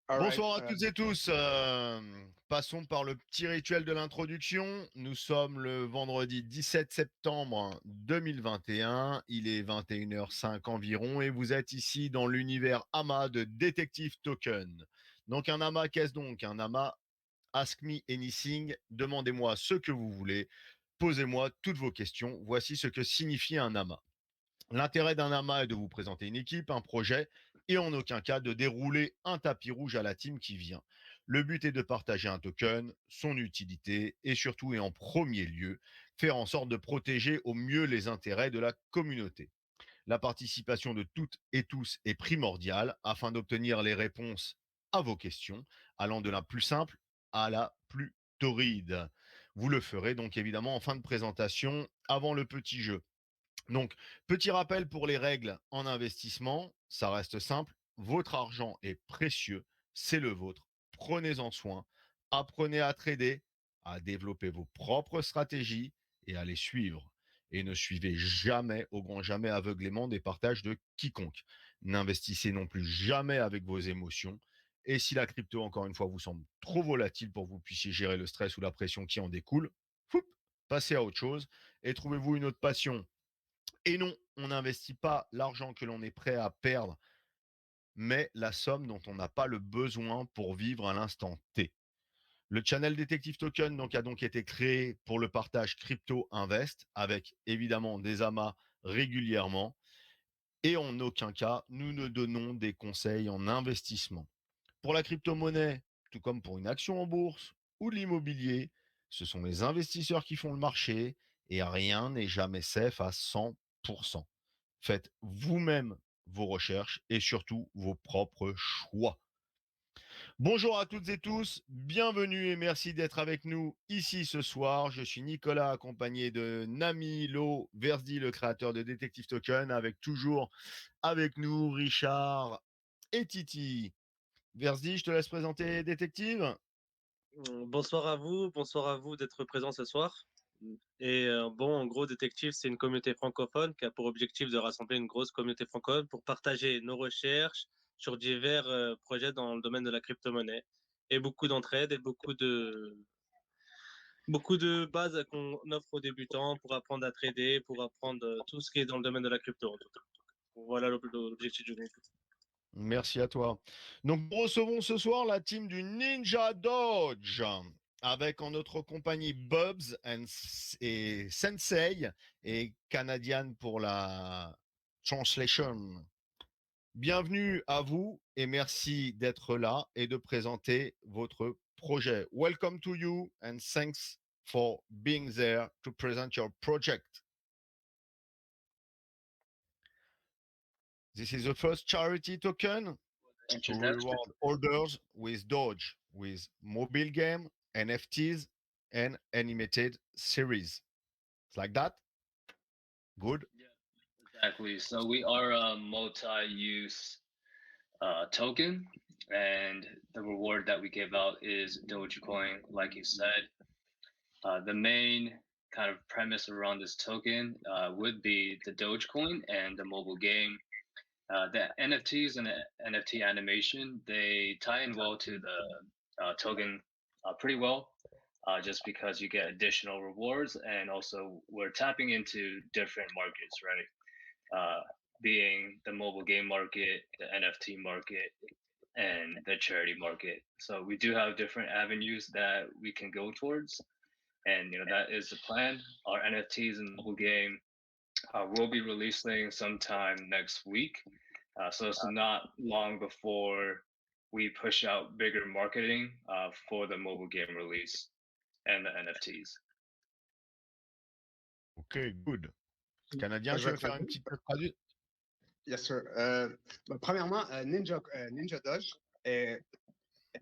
Bonsoir à toutes et tous. Passons par le petit rituel de l'introduction. Nous sommes le vendredi 17 septembre 2021. Il est 21h05 environ et vous êtes ici dans l'univers amas de Détectives Tokens. Donc un amas, qu'est-ce donc? Un amas, ask me anything, demandez-moi ce que vous voulez, posez-moi toutes vos questions. Voici ce que signifie un amas. L'intérêt d'un amas est de vous présenter une équipe, un projet, et en aucun cas de dérouler un tapis rouge à la team qui vient. Le but est de partager un token, son utilité, et surtout et en premier lieu, faire en sorte de protéger au mieux les intérêts de la communauté. La participation de toutes et tous est primordiale afin d'obtenir les réponses à vos questions, allant de la plus simple à la plus torride. Vous le ferez donc évidemment en fin de présentation, avant le petit jeu. Donc, petit rappel pour les règles en investissement, ça reste simple. Votre argent est précieux, c'est le vôtre. Prenez-en soin, apprenez à trader, à développer vos propres stratégies et à les suivre. Et ne suivez jamais, au grand jamais, aveuglément des partages de quiconque. N'investissez non plus jamais avec vos émotions. Et si la crypto, encore une fois, vous semble trop volatile pour que vous puissiez gérer le stress ou la pression qui en découle, passez à autre chose et trouvez-vous une autre passion. Et non, on n'investit pas l'argent que l'on est prêt à perdre, mais la somme dont on n'a pas le besoin pour vivre à l'instant T. Le channel Détectives Tokens a donc été créé pour le partage crypto invest avec évidemment des amas régulièrement et en aucun cas nous ne donnons des conseils en investissement. Pour la crypto-monnaie, tout comme pour une action en bourse ou de l'immobilier, ce sont les investisseurs qui font le marché et rien n'est jamais safe à 100%. Faites vous-même vos recherches et surtout vos propres choix. Bonjour à toutes et tous, bienvenue et merci d'être avec nous ici ce soir. Je suis Nicolas, accompagné de Nami Lo Versdi, le créateur de Détectives Tokens, avec toujours avec nous Richard et Titi. Versdi, je te laisse présenter Détective. Bonsoir à vous d'être présent ce soir. Bon, en gros, Détective, c'est une communauté francophone qui a pour objectif de rassembler une grosse communauté francophone pour partager nos recherches sur divers projets dans le domaine de la crypto-monnaie et beaucoup d'entraide et beaucoup de bases qu'on offre aux débutants pour apprendre à trader, pour apprendre tout ce qui est dans le domaine de la crypto en tout cas. Voilà l'objectif du groupe. Merci à toi. Donc, nous recevons ce soir la team du Ninjadoge avec en notre compagnie Bubs et Sensei et Canadien pour la translation. Bienvenue à vous et merci d'être là et de présenter votre projet. Welcome to you and thanks for being there to present your project. This is the first charity token to reward holders with DOGE, with mobile game, NFTs, and animated series. It's like that? Good. Yeah, exactly. So we are a multi-use token, and the reward that we give out is Dogecoin, like you said. The main kind of premise around this token would be the Dogecoin and the mobile game. The NFTs and the NFT animation, they tie in well to the token pretty well, just because you get additional rewards, and also we're tapping into different markets, right? Being the mobile game market, the NFT market, and the charity market. So we do have different avenues that we can go towards, and that is the plan. Our NFTs and mobile game will be releasing sometime next week. So it's not long before we push out bigger marketing for the mobile game release and the NFTs. Ok, good. Canadien, Je tu vais veux faire une petite traduction? Yes, sir. Premièrement, Ninjadoge est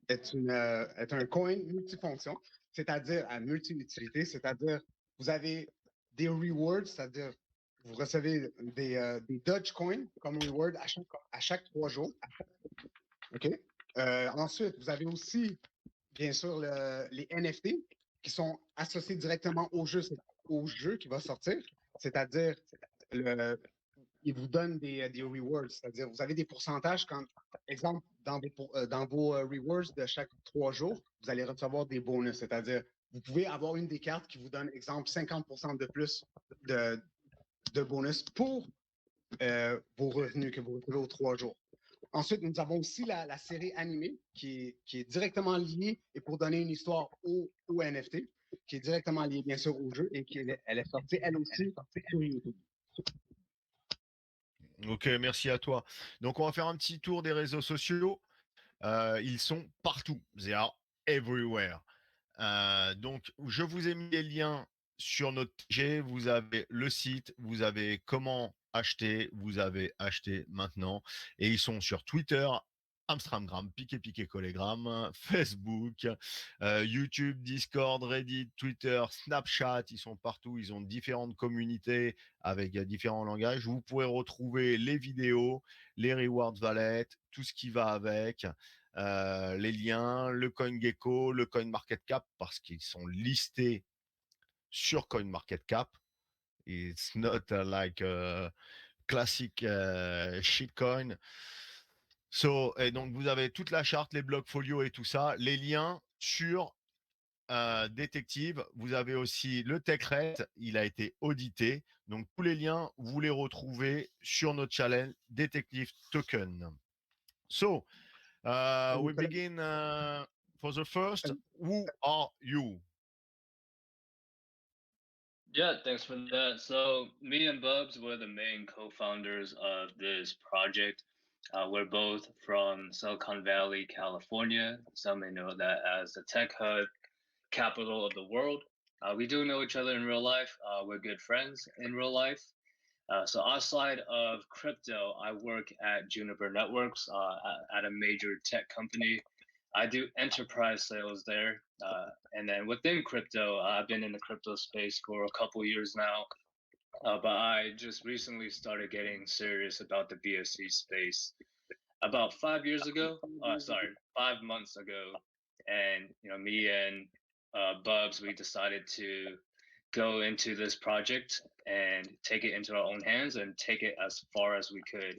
un coin multifonction, c'est-à-dire à multi-utilité, c'est-à-dire vous avez des rewards, c'est-à-dire vous recevez des Doge coins comme reward à chaque 3 jours. OK? Ensuite, vous avez aussi, bien sûr, les NFT qui sont associés directement au jeu qui va sortir, c'est-à-dire il vous donne des rewards, c'est-à-dire vous avez des pourcentages quand, exemple, dans vos rewards de chaque 3 jours, vous allez recevoir des bonus, c'est-à-dire vous pouvez avoir une des cartes qui vous donne, exemple, 50% de plus de, de bonus pour vos revenus que vous recevez aux 3 jours. Ensuite, nous avons aussi la série animée qui est directement liée et pour donner une histoire au NFT, qui est directement liée bien sûr au jeu et elle est sortie elle aussi sur YouTube. Ok, merci à toi. Donc, on va faire un petit tour des réseaux sociaux. Ils sont partout. They are everywhere. Donc, je vous ai mis les liens sur notre TG. Vous avez le site, vous avez comment acheter, vous avez acheté maintenant. Et ils sont sur Twitter, Instagram, Piqué Collegram, Facebook, YouTube, Discord, Reddit, Twitter, Snapchat. Ils sont partout. Ils ont différentes communautés avec différents langages. Vous pourrez retrouver les vidéos, les rewards wallets, tout ce qui va avec. Les liens, le CoinGecko, le CoinMarketCap, parce qu'ils sont listés sur CoinMarketCap. It's not like a classic shitcoin. Et donc, vous avez toute la charte, les blocs folio et tout ça, les liens sur Détective. Vous avez aussi le TechRate, il a été audité. Donc, tous les liens, vous les retrouvez sur notre channel Détectives Tokens. So, we begin for the first. Who are you? Yeah, thanks for that. So, me and Bubs were the main co-founders of this project. We're both from Silicon Valley, California. Some may know that as the tech hub, capital of the world. We do know each other in real life. We're good friends in real life. So outside of crypto, I work at Juniper Networks at a major tech company. I do enterprise sales there. And then within crypto, I've been in the crypto space for a couple years now. But I just recently started getting serious about the BSC space about 5 years ago. Sorry, 5 months ago. And me and Bubs, we decided to go into this project and take it into our own hands and take it as far as we could.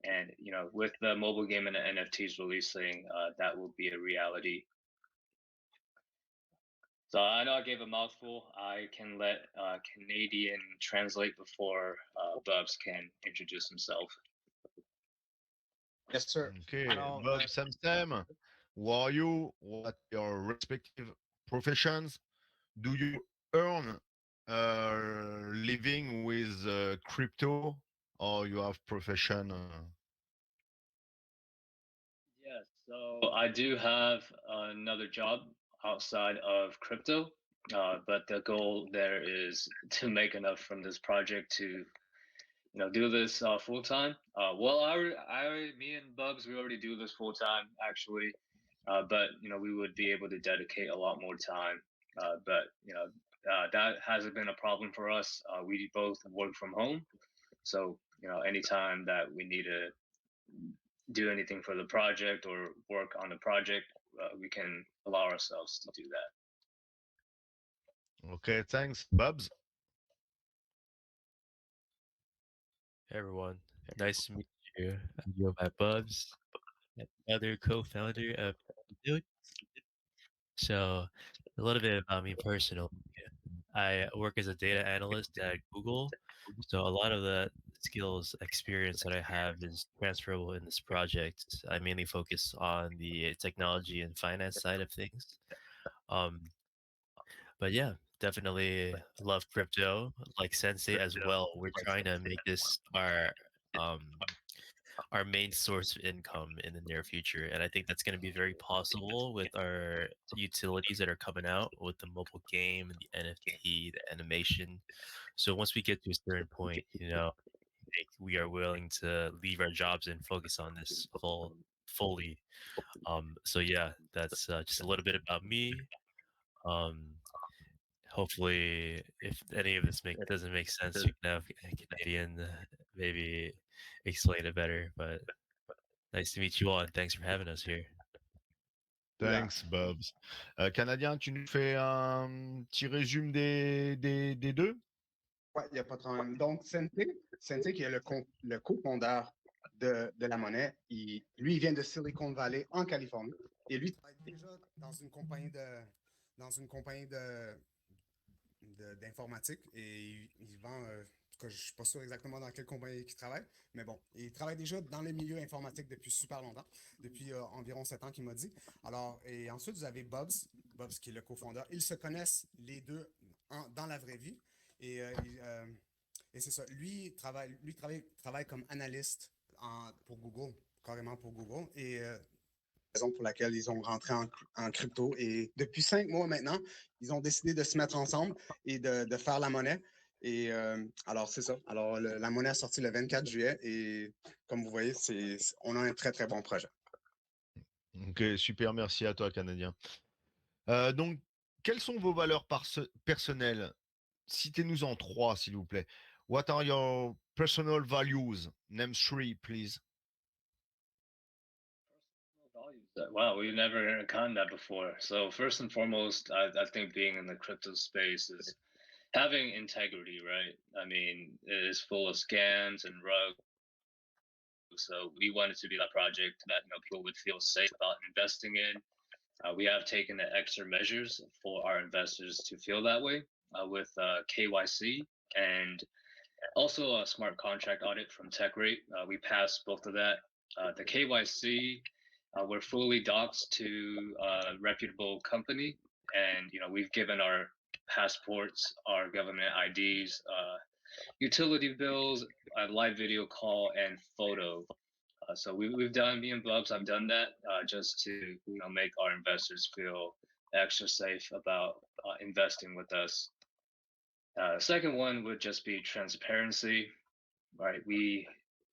And with the mobile game and the NFTs releasing, that will be a reality. So I know I gave a mouthful. I can let Canadian translate before Bubs can introduce himself. Yes, sir. Okay, Bob, Sam, who are you? What are your respective professions? Do you earn living with crypto, or you have profession? Yes, so I do have another job outside of crypto, but the goal there is to make enough from this project to do this full time. Well, me and Bubs, we already do this full time actually, but we would be able to dedicate a lot more time. But that hasn't been a problem for us. We both work from home, so anytime that we need to do anything for the project or work on the project, we can allow ourselves to do that. Okay, thanks, Bubs. Hey everyone, nice to meet you. I'm my Bubs, another co-founder of Ninjadoge. So, a little bit about me personally. I work as a data analyst at Google. So, a lot of the skills, experience that I have is transferable in this project. I mainly focus on the technology and finance side of things. But yeah, definitely love crypto, like Sensei as well. We're trying to make this um our main source of income in the near future. And I think that's going to be very possible with our utilities that are coming out with the mobile game, the NFT, the animation. So once we get to a certain point, I think we are willing to leave our jobs and focus on this fully. So yeah, that's just a little bit about me. Um, Hopefully, if any of this doesn't make sense, you can have a Canadian maybe explain it better. But nice to meet you all, and thanks for having us here. Thanks, Bubs. Canadien, tu nous fais un petit résumé des deux? Ouais, il n'y a pas de problème. Donc, Sensei, Sensei, qui est le co-fondeur de la monnaie, lui, il vient de Silicon Valley en Californie. Et lui travaille déjà dans une compagnie d'informatique et il vend, en tout cas, je ne suis pas sûr exactement dans quelle compagnie il travaille, mais bon, il travaille déjà dans le milieu informatique depuis super longtemps, depuis environ 7 ans qu'il m'a dit. Alors, et ensuite, vous avez Bobs qui est le cofondeur. Ils se connaissent les deux dans la vraie vie et c'est ça. Lui travaille comme analyste pour Google, carrément pour Google. Et raison pour laquelle ils ont rentré en crypto. Et depuis 5 mois maintenant, ils ont décidé de se mettre ensemble et de faire la monnaie. Et alors, c'est ça. Alors, la monnaie a sorti le 24 juillet et comme vous voyez, on a un très, très bon projet. Ok, super, merci à toi, Canadien. Donc, quelles sont vos valeurs personnelles? Citez-nous en 3, s'il vous plaît. What are your personal values? Name 3, please. Wow, we've never encountered that before. So first and foremost, I think being in the crypto space is having integrity, right? I mean, it is full of scams and rugs. So we wanted to be that project that people would feel safe about investing in. We have taken the extra measures for our investors to feel that way with KYC and also a smart contract audit from TechRate. We passed both of that. The KYC, we're fully doxed to a reputable company, and we've given our passports, our government IDs, utility bills, a live video call, and photo. So we've done, me and Bubs, I've done that just to make our investors feel extra safe about investing with us. Second one would just be transparency, right? We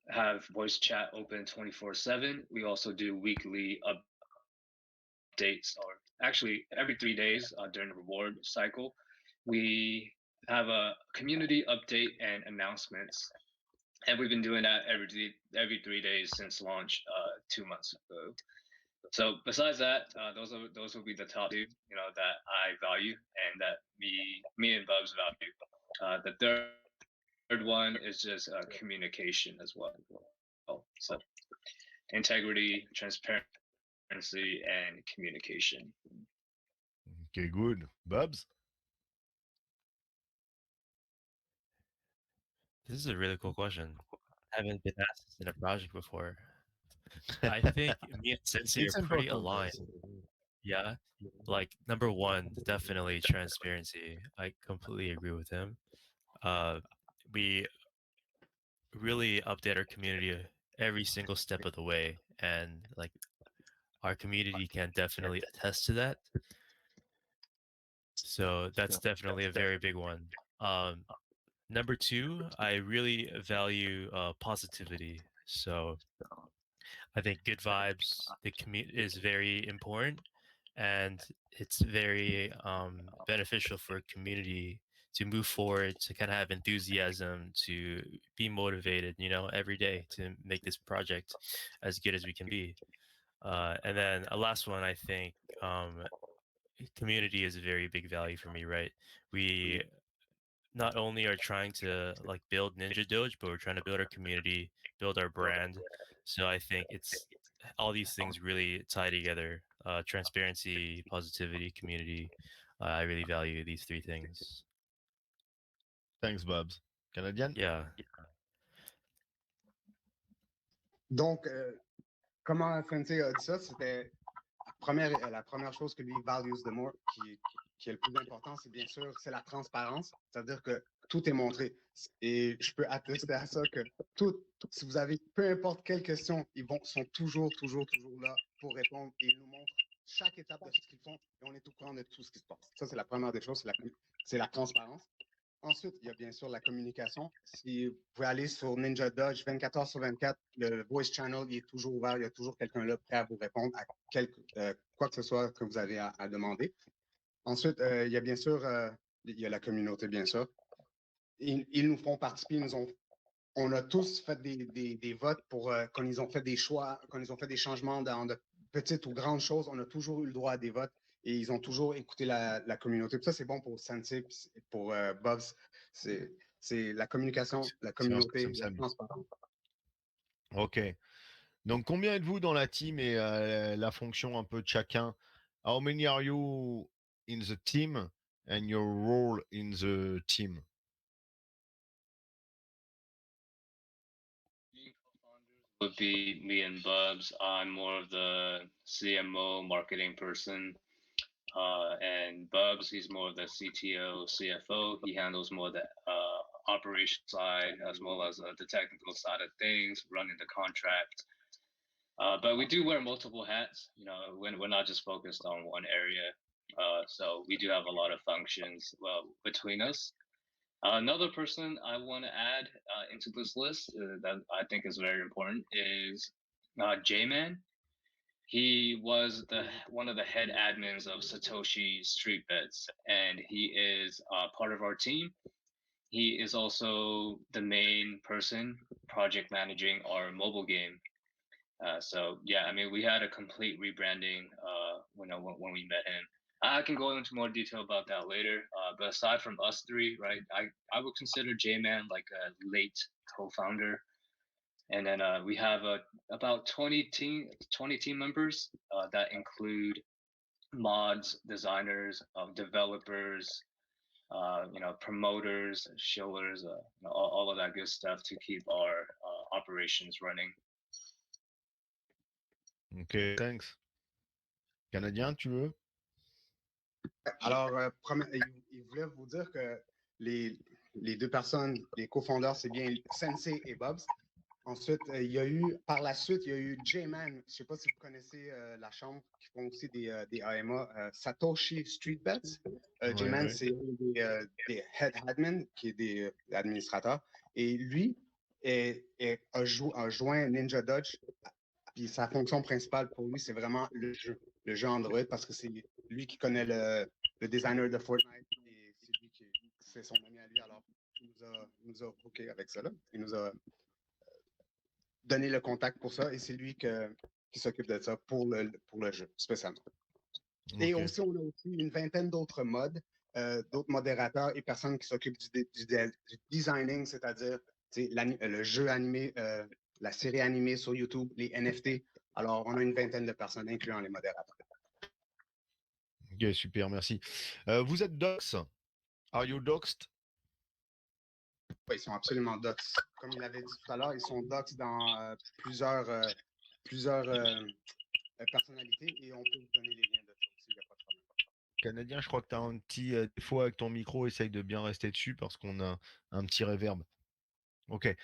have voice chat open 24/7. We also do weekly updates, or actually every 3 days during the reward cycle. We have a community update and announcements, and we've been doing that every 3 days since launch 2 months ago. So besides that, those will be the top two, that I value and that me and Bubs value. The third one is just communication as well. So integrity, transparency, and communication. Okay, good. Bubs? This is a really cool question. I haven't been asked this in a project before. I think me and Sensei are It's pretty important, aligned. guys. Yeah. Like number one, definitely transparency. I completely agree with him. We really update our community every single step of the way, and like our community can definitely attest to that. So that's definitely a very big one. Number two, I really value positivity. So I think good vibes, the community is very important, and it's very beneficial for a community to move forward, to kind of have enthusiasm, to be motivated, every day to make this project as good as we can be. And then a last one, I think community is a very big value for me, right? We not only are trying to like build Ninjadoge, but we're trying to build our community, build our brand. So I think it's all these things really tie together. Transparency, positivity, community. I really value these three things. Thanks, Bubs. Canadien? Yeah. Donc, comment Sensei a dit ça, c'était la première chose que lui values the more, qui est le plus important, c'est bien sûr, c'est la transparence. C'est-à-dire que tout est montré. Et je peux attester à ça que si vous avez peu importe quelle question, sont toujours là pour répondre et ils nous montrent chaque étape de ce qu'ils font et on est au courant de tout ce qui se passe. Ça, c'est la première des choses, c'est la transparence. Ensuite, il y a bien sûr la communication. Si vous pouvez aller sur Ninjadoge 24 heures sur 24, le voice channel il est toujours ouvert. Il y a toujours quelqu'un là prêt à vous répondre à quoi que ce soit que vous avez à demander. Ensuite, il y a bien sûr il y a la communauté, bien sûr. Ils nous font participer. On a tous fait des votes pour quand ils ont fait des choix, quand ils ont fait des changements dans de petites ou grandes choses. On a toujours eu le droit à des votes. Et ils ont toujours écouté la communauté. Puis ça, c'est bon pour Sensei, pour Bubs. C'est C'est la communication, la C'est communauté, la same. transparence. Ok. Donc, combien êtes-vous dans la team et la fonction un peu de chacun? How many are you in the team and your role in the team? Would be me and Bubs. I'm more of the CMO marketing person. And Bubs, he's more of the CTO, CFO. He handles more the operation side as well as the technical side of things, running the contract. But we do wear multiple hats. You know, we're not just focused on one area. So we do have a lot of functions between us. Another person I want to add into this list that I think is very important is J-Man. He was one of the head admins of Satoshi Street Bets, and he is part of our team. He is also the main person project managing our mobile game. So yeah, I mean, we had a complete rebranding when we met him. I can go into more detail about that later. But aside from us three, right, I would consider J-Man like a late co-founder. And then we have about 20 team members that include mods, designers, developers, promoters, shillers, all of that good stuff to keep our operations running. Ok, thanks. Canadien, tu veux? Alors, il voulait vous dire que les deux personnes, les cofondateurs, c'est bien Sensei et Bubs. Ensuite, par la suite, il y a eu J-Man. Je ne sais pas si vous connaissez la chambre qui font aussi des AMA, Satoshi Street Bets. J-Man, c'est des head admin, qui est des administrateurs. Et lui a joint Ninjadoge. Puis sa fonction principale pour lui, c'est vraiment le jeu Android, parce que c'est lui qui connaît le designer de Fortnite. Et c'est son ami à lui. Alors, il nous a hooké avec ça là. Il nous a donner le contact pour ça, et c'est lui qui s'occupe de ça pour le jeu, spécialement. Okay. Et aussi, on a aussi une vingtaine d'autres mods, d'autres modérateurs et personnes qui s'occupent du designing, c'est-à-dire le jeu animé, la série animée sur YouTube, les NFT. Alors, on a une vingtaine de personnes, incluant les modérateurs. Ok, super, merci. Vous êtes docs? Are you doxed? Oui, ils sont absolument docs. Comme il avait dit tout à l'heure, ils sont docs dans plusieurs personnalités, et on peut vous donner les liens de ça aussi, il n'y a pas de problème. Canadien, je crois que tu as un petit défaut avec ton micro, essaye de bien rester dessus parce qu'on a un petit reverb. Ok.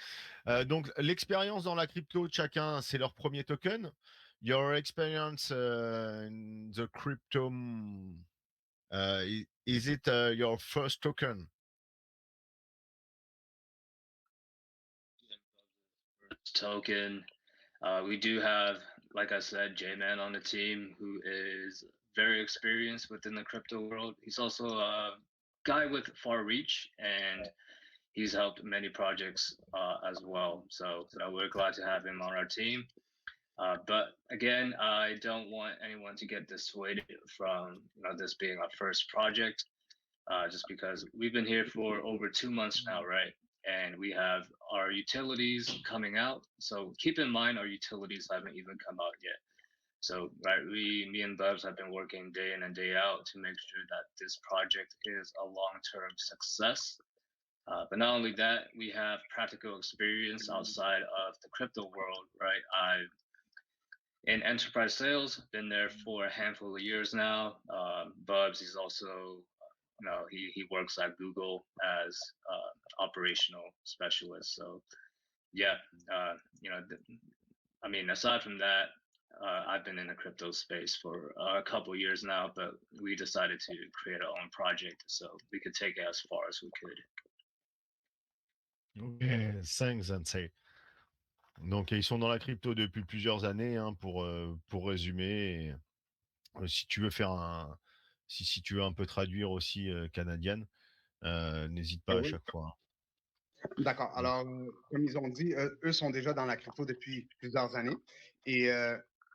Donc, l'expérience dans la crypto de chacun, c'est leur premier token. Your experience in the crypto, is it your first token? Token. We do have, like I said, J-Man on the team who is very experienced within the crypto world. He's also a guy with far reach, and he's helped many projects as well. So we're glad to have him on our team. But again, I don't want anyone to get dissuaded from this being our first project, just because we've been here for over 2 months now, right? And we have our utilities coming out. So keep in mind, our utilities haven't even come out yet. So right, me and Bubs have been working day in and day out to make sure that this project is a long-term success. But not only that, we have practical experience outside of the crypto world, right? I've in enterprise sales, been there for a handful of years now. Bubs, he's also, he works at Google as operational specialist. So yeah, I mean, aside from that, I've been in the crypto space for a couple years now, but we decided to create our own project so we could take it as far as we could. Ok, thanks, Sensei. Donc, ils sont dans la crypto depuis plusieurs années, hein, pour résumer. Et, si tu veux faire si tu veux un peu traduire aussi canadienne, n'hésite pas à chaque fois. D'accord. Alors, comme ils ont dit, eux sont déjà dans la crypto depuis plusieurs années. Et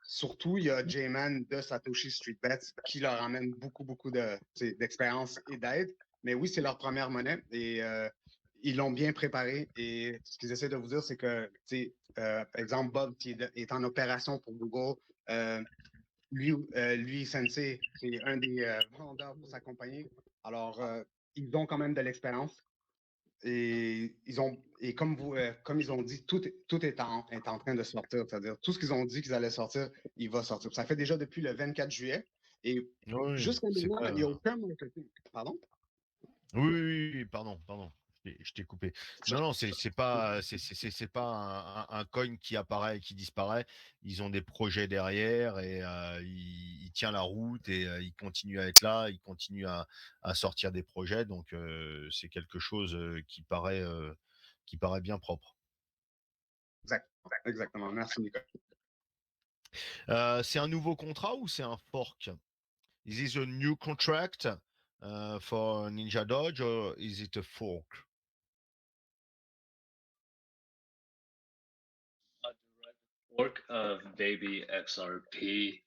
surtout, il y a J-Man de Satoshi Street Bets qui leur amène beaucoup d'expérience et d'aide. Mais oui, c'est leur première monnaie. Et ils l'ont bien préparé et ce qu'ils essaient de vous dire, c'est que, par exemple, Bob qui est en opération pour Google, lui, Sensei, c'est un des vendeurs pour sa compagnie. Alors, ils ont quand même de l'expérience et comme ils ont dit, tout est en train de sortir. C'est-à-dire, tout ce qu'ils ont dit qu'ils allaient sortir, il va sortir. Ça fait déjà depuis le 24 juillet et Oui, jusqu'à c'est maintenant, pas. il n'y a aucun marketing. Pardon? Oui, pardon. Je t'ai coupé. Non, c'est pas, c'est pas un coin qui apparaît et qui disparaît. Ils ont des projets derrière et il tient la route et il continue à être là, il continue à sortir des projets. Donc c'est quelque chose qui paraît bien propre. Exactement. Merci, Nicolas. C'est un nouveau contrat ou c'est un fork? Is this a new contract for Ninjadoge or is it a fork? A direct fork of Baby XRP.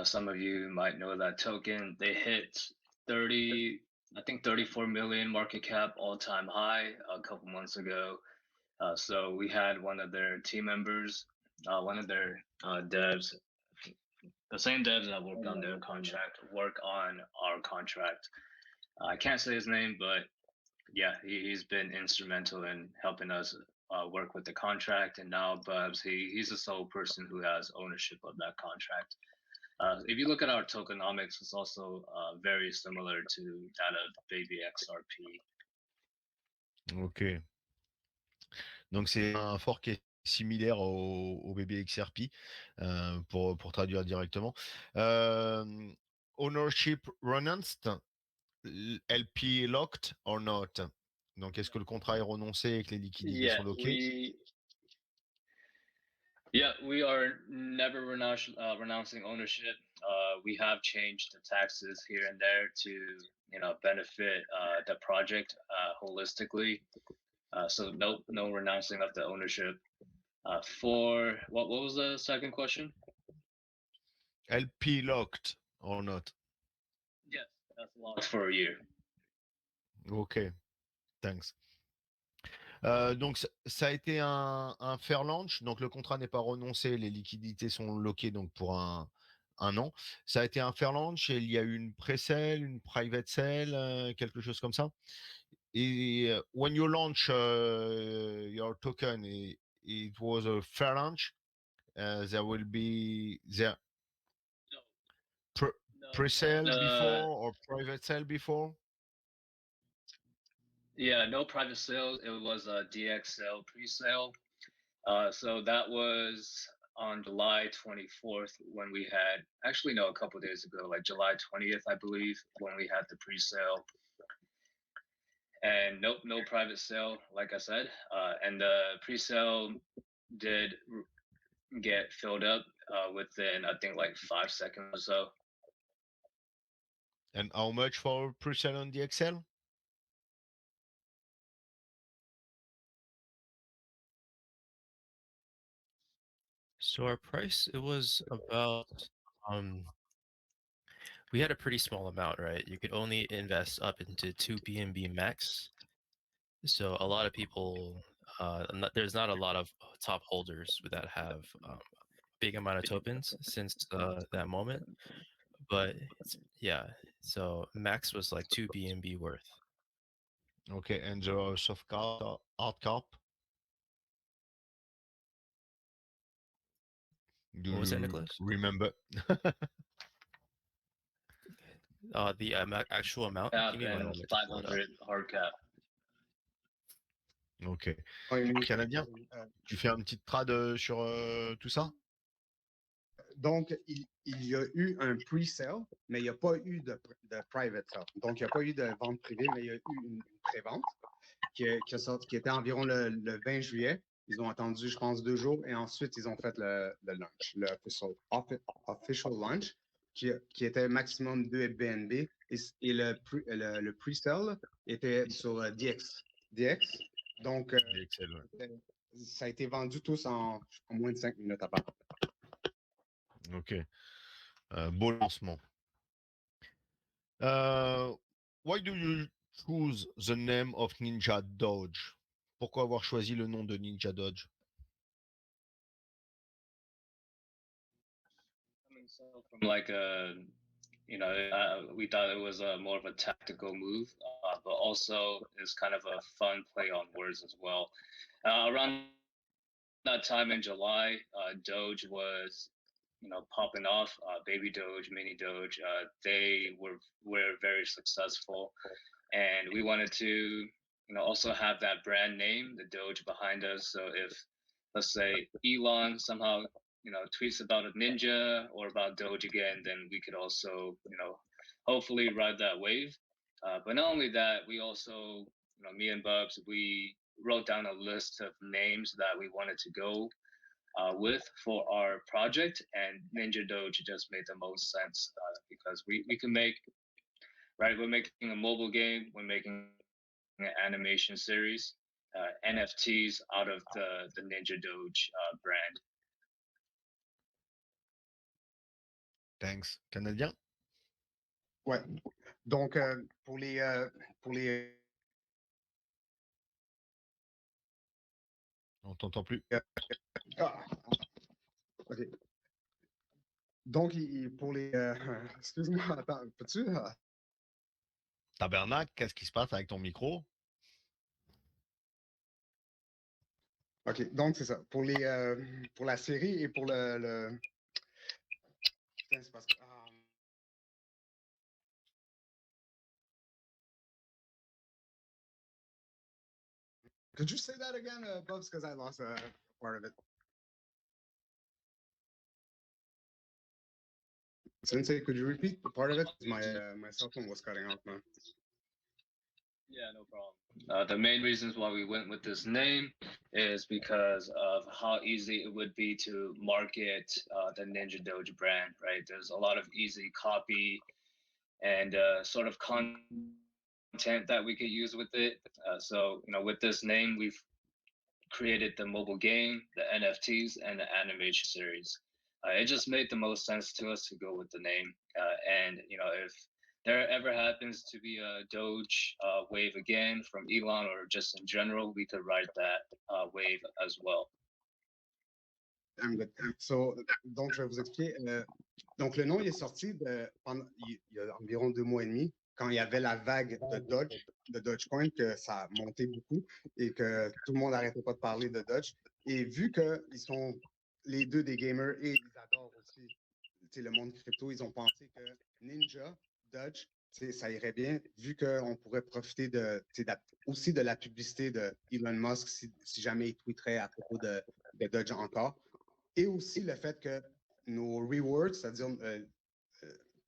Some of you might know that token. They hit 30, I think 34 million market cap all-time high a couple months ago. So we had one of their team members, one of their devs, the same devs that worked on their contract, work on our contract. I can't say his name, but yeah, he's been instrumental in helping us work with the contract. And now Bubs, he's the sole person who has ownership of that contract. If you look at our tokenomics, it's also very similar to that of Baby XRP. Ok. Donc c'est un fork qui est similaire au bébé XRP pour traduire directement. Ownership renounced, LP locked or not? Donc est-ce que le contrat est renoncé et que les liquidités sont loquées? We are never renouncing ownership. We have changed the taxes here and there to benefit the project holistically. So no renouncing of the ownership. For what was the second question? LP locked or not? Yes, that's locked for a year. Ok, thanks. Donc ça a été un fair launch, donc le contrat n'est pas renoncé, les liquidités sont loquées donc pour un an. Ça a été un fair launch et il y a eu une pré-sale, une private sale, quelque chose comme ça. Et when you launch your token, it was a fair launch. There will be there No, pre-sale before or private sale before. Yeah, no private sales. It was a DX sale pre-sale. So that was on July 24th when we had, actually no, a couple days ago, like July 20th, I believe, when we had the pre-sale. And no private sale, like I said. And the pre-sale did get filled up within, I think, like 5 seconds or so. And how much for pre-sale on the Excel? So our price, it was about we had a pretty small amount, right? You could only invest up into 2 BNB max. So a lot of people, there's not a lot of top holders that have big amount of tokens since that moment. But yeah, so max was like 2 BNB worth. Okay, and the soft card, hard cap? Do What was that, you Nicholas? remember? The actual amount. Give me one And moment to pull it up. 500 hard cap. Ok. Oui, Canadien, tu fais un petit trad sur tout ça? Donc, il y a eu un pre-sale, mais il n'y a pas eu de private sale. Donc, il n'y a pas eu de vente privée, mais il y a eu une pré-vente qui était environ le 20 juillet. Ils ont attendu, je pense, 2 jours et ensuite, ils ont fait le launch, le official launch, qui était maximum 2 BNB. Et le pre-sale était sur DX. Donc, ça a été vendu tous en moins de 5 minutes à part. Ok. Beau lancement. Why do you Choose the name of Ninjadoge. Pourquoi avoir choisi le nom de Ninjadoge? From like a, we thought it was a more of a tactical move, but also is kind of a fun play on words as well. Around that time in July, Doge was, popping off. Baby Doge, Mini Doge, they were very successful, and we wanted to, also have that brand name, the Doge, behind us. So if, let's say, Elon somehow, tweets about a ninja or about Doge again, then we could also, hopefully ride that wave. But not only that, we also, me and Bubs, we wrote down a list of names that we wanted to go with for our project, and Ninjadoge just made the most sense because we can make, right, we're making a mobile game, we're making an animation series, NFTs out of the Ninjadoge brand. Thanks. Canadien? Ouais. Donc, pour les On t'entend plus. ah, OK. Donc, pour les excuse-moi, attends, peux-tu? Tabernacle, qu'est-ce qui se passe avec ton micro? OK, donc c'est ça. Pour la série et pour le... Putain, c'est parce que... Could you say that again, Bubs? Because I lost a part of it. Sensei, could you repeat part of it? My cell phone was cutting off, man. Yeah, no problem. The main reasons why we went with this name is because of how easy it would be to market the Ninjadoge brand, right? There's a lot of easy copy and sort of content that we could use with it. So, with this name, we've created the mobile game, the NFTs, and the animation series. It just made the most sense to us to go with the name. And, if there ever happens to be a Doge wave again from Elon or just in general, we could ride that wave as well. I'm good. So, donc, je vais vous expliquer. Donc, le nom, il est sorti il y a environ 2 mois et demi, quand il y avait la vague de Dogecoin, que ça a monté beaucoup et que tout le monde n'arrêtait pas de parler de Doge. Et vu qu'ils sont les deux des gamers et ils adorent aussi le monde crypto, ils ont pensé que Ninja, Doge, ça irait bien, vu qu'on pourrait profiter aussi de la publicité de Elon Musk si jamais il tweeterait à propos de Doge encore. Et aussi le fait que nos rewards, c'est-à-dire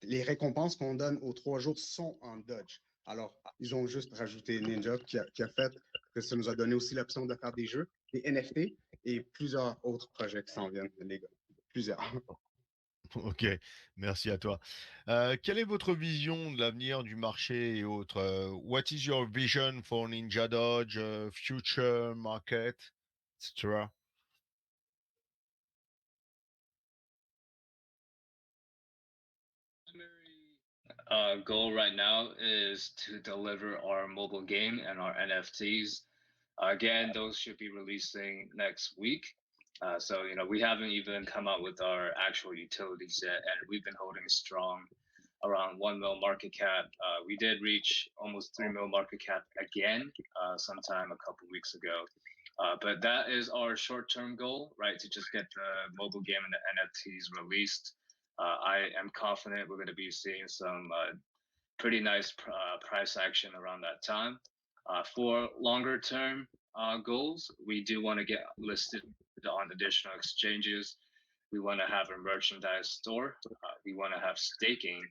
les récompenses qu'on donne aux 3 jours sont en Doge. Alors, ils ont juste rajouté Ninja qui a fait que ça nous a donné aussi l'option de faire des jeux, des NFT et plusieurs autres projets qui s'en viennent, les gars. Plusieurs. Ok, merci à toi. Quelle est votre vision de l'avenir du marché et autres? What is your vision for Ninjadoge, future market, etc.? Goal right now is to deliver our mobile game and our NFTs. Again, those should be releasing next week. So, we haven't even come out with our actual utilities yet, and we've been holding strong around 1 mil market cap. We did reach almost 3 mil market cap again sometime a couple weeks ago. But that is our short-term goal, right? To just get the mobile game and the NFTs released. I am confident we're going to be seeing some pretty nice price action around that time. For longer term goals, we do want to get listed on additional exchanges. We want to have a merchandise store. We want to have staking.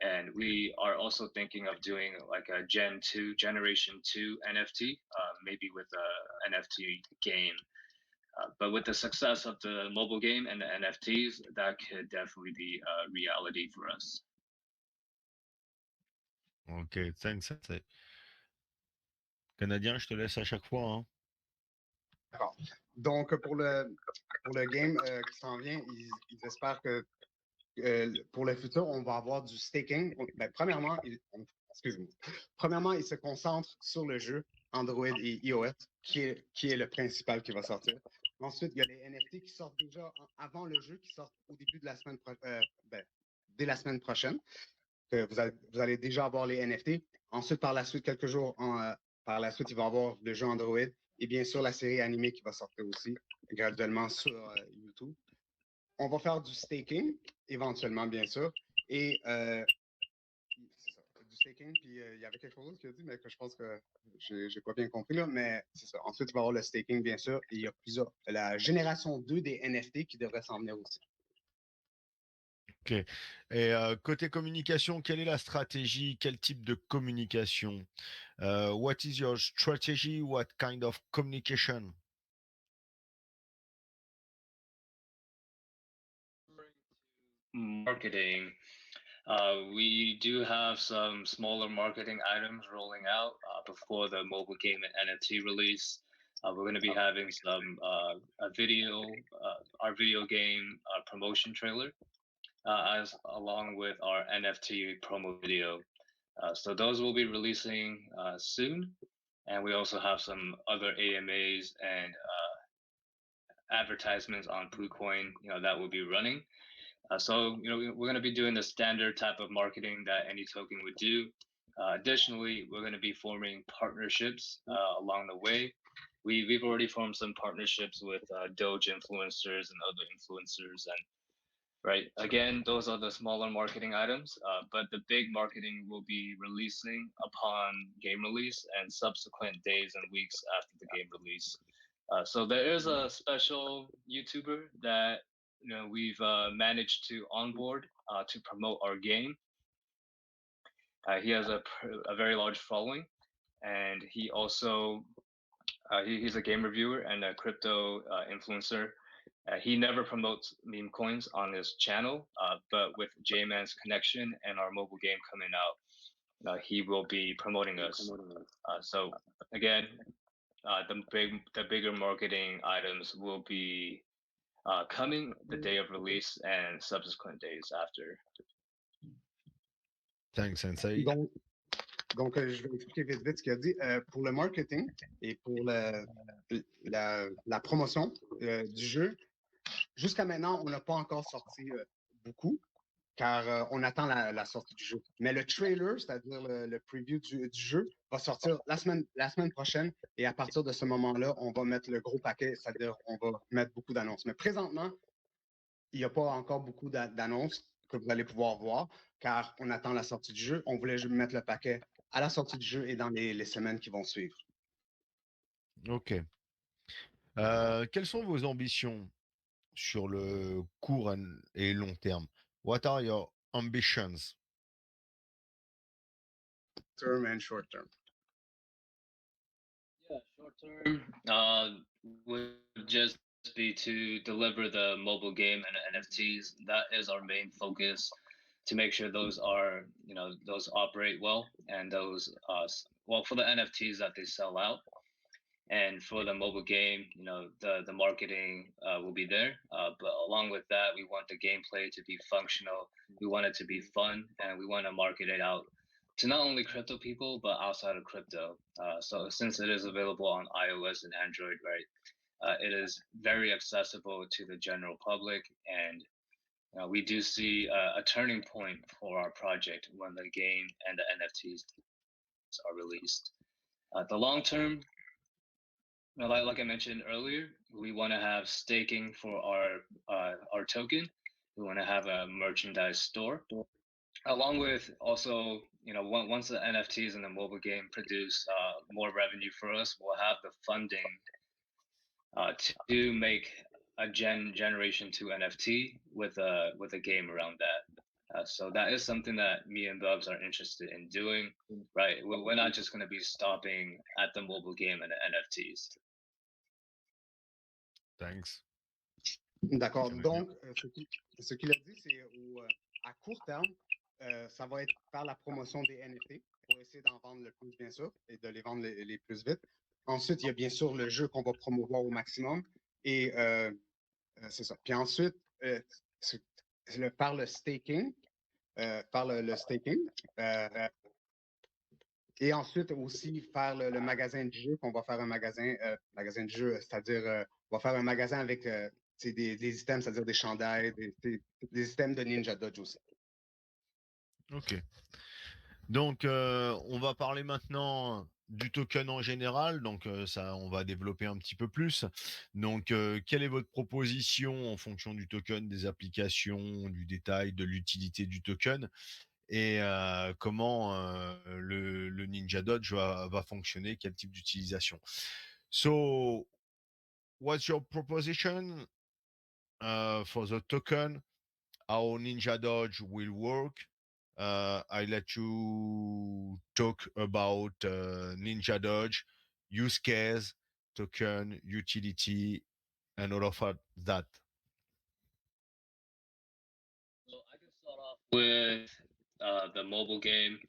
And we are also thinking of doing like a generation 2 NFT, maybe with a NFT game. But with the success of the mobile game and the NFTs, that could definitely be a reality for us. Ok, thanks. Canadien, je te laisse à chaque fois. Hein. D'accord. Donc, pour le game qui s'en vient, ils espèrent que pour le futur, on va avoir du staking. Ben, premièrement, excuse-moi. Premièrement, il se concentre sur le jeu Android et iOS, qui est le principal qui va sortir. Ensuite, il y a les NFT qui sortent déjà avant le jeu, qui sortent au début de la semaine dès la semaine prochaine. Vous allez déjà avoir les NFT. Ensuite, par la suite, quelques jours par la suite, il va y avoir le jeu Android et bien sûr la série animée qui va sortir aussi graduellement sur YouTube. On va faire du staking, éventuellement, bien sûr. Et c'est ça, du staking. Puis il y avait quelque chose qui a dit, mais que je pense que j'ai pas bien compris, là. Mais c'est ça. Ensuite, il va y avoir le staking, bien sûr. Et il y a la génération 2 des NFT qui devrait s'en venir aussi. Ok. Et côté communication, quelle est la stratégie? Quel type de communication? What is your strategy? What kind of communication? Marketing. We do have some smaller marketing items rolling out before the mobile game and NFT release. We're going to be having some a video, our video game promotion trailer, as along with our NFT promo video. So those will be releasing soon, and we also have some other AMAs and advertisements on PooCoin, that will be running. So we're going to be doing the standard type of marketing that any token would do. Additionally, we're going to be forming partnerships along the way. We've already formed some partnerships with DOGE influencers and other influencers, and right again, those are the smaller marketing items. But the big marketing will be releasing upon game release and subsequent days and weeks after the game release. So there is a special YouTuber that we've managed to onboard to promote our game. He has a very large following, and he also he's a game reviewer and a crypto influencer. He never promotes meme coins on his channel, but with J-Man's connection and our mobile game coming out, he will be promoting us. So again, the bigger marketing items will be coming the day of release and subsequent days after. Thanks, Sensei. Donc, je vais expliquer vite vite ce qu'il a dit. Pour le marketing et pour la promotion du jeu, jusqu'à maintenant, on n'a pas encore sorti beaucoup, car on attend la sortie du jeu. Mais le trailer, c'est-à-dire le preview du jeu, va sortir la semaine prochaine. Et à partir de ce moment-là, on va mettre le gros paquet, c'est-à-dire on va mettre beaucoup d'annonces. Mais présentement, il n'y a pas encore beaucoup d'annonces que vous allez pouvoir voir, car on attend la sortie du jeu. On voulait mettre le paquet à la sortie du jeu et dans les semaines qui vont suivre. Ok. Quelles sont vos ambitions sur le court et long terme? What are your ambitions? Term and short term. Yeah, short term would just be to deliver the mobile game and NFTs. That is our main focus, to make sure those are those operate well, and those well, for the NFTs that they sell out, and for the mobile game, the marketing will be there, but along with that, we want the gameplay to be functional, we want it to be fun, and we want to market it out to not only crypto people but outside of crypto. So since it is available on iOS and Android, right, it is very accessible to the general public, and we do see a turning point for our project when the game and the NFTs are released. The long term, like I mentioned earlier, we want to have staking for our token. We want to have a merchandise store, along with also, once the NFTs and the mobile game produce more revenue for us, we'll have the funding to make a generation 2 NFT with a game around that. So that is something that me and Bubs are interested in doing, right? We're not just going to be stopping at the mobile game and the NFTs. Thanks. D'accord. Donc, ce qu'il a dit, c'est à court terme, ça va être faire la promotion des NFT pour essayer d'en vendre le plus, bien sûr, et de les vendre les plus vite. Ensuite, il y a bien sûr le jeu qu'on va promouvoir au maximum. Et c'est ça. Puis ensuite, par le staking, Et ensuite aussi faire le magasin de jeu, qu'on va faire un magasin de jeu, c'est-à-dire on va faire un magasin avec des items, c'est-à-dire des chandails, des items de Ninjadoge aussi. Ok. Donc, on va parler maintenant du token en général. Donc, ça, on va développer un petit peu plus. Donc, quelle est votre proposition en fonction du token, des applications, du détail, de l'utilité du token et comment le Ninjadoge va fonctionner, quel type d'utilisation. So, what's your proposition for the token? How Ninjadoge will work? I let you talk about Ninjadoge, use case, token, utility, and all of that. So I can start off with the mobile game.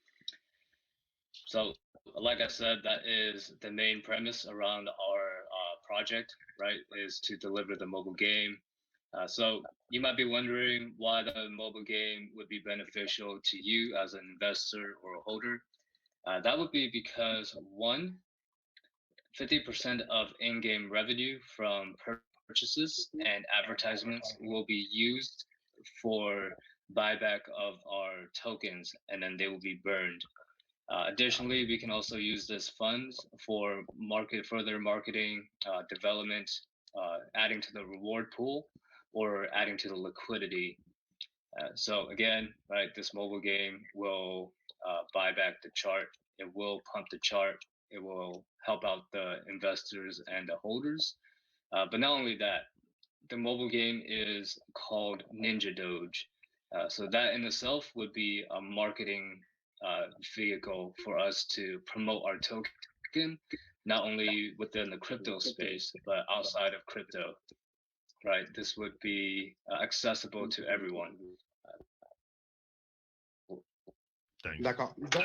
So, like I said, that is the main premise around our project, right? Is to deliver the mobile game. So you might be wondering why the mobile game would be beneficial to you as an investor or a holder. That would be because one, 50% of in-game revenue from purchases and advertisements will be used for buyback of our tokens, and then they will be burned. Additionally, we can also use this funds for further marketing, development, adding to the reward pool, or adding to the liquidity. So again, right, this mobile game will buy back the chart. It will pump the chart. It will help out the investors and the holders. But not only that, the mobile game is called Ninjadoge. So that in itself would be a marketing vehicle for us to promote our token, not only within the crypto space, but outside of crypto, right? This would be accessible to everyone. Thanks. D'accord. Donc,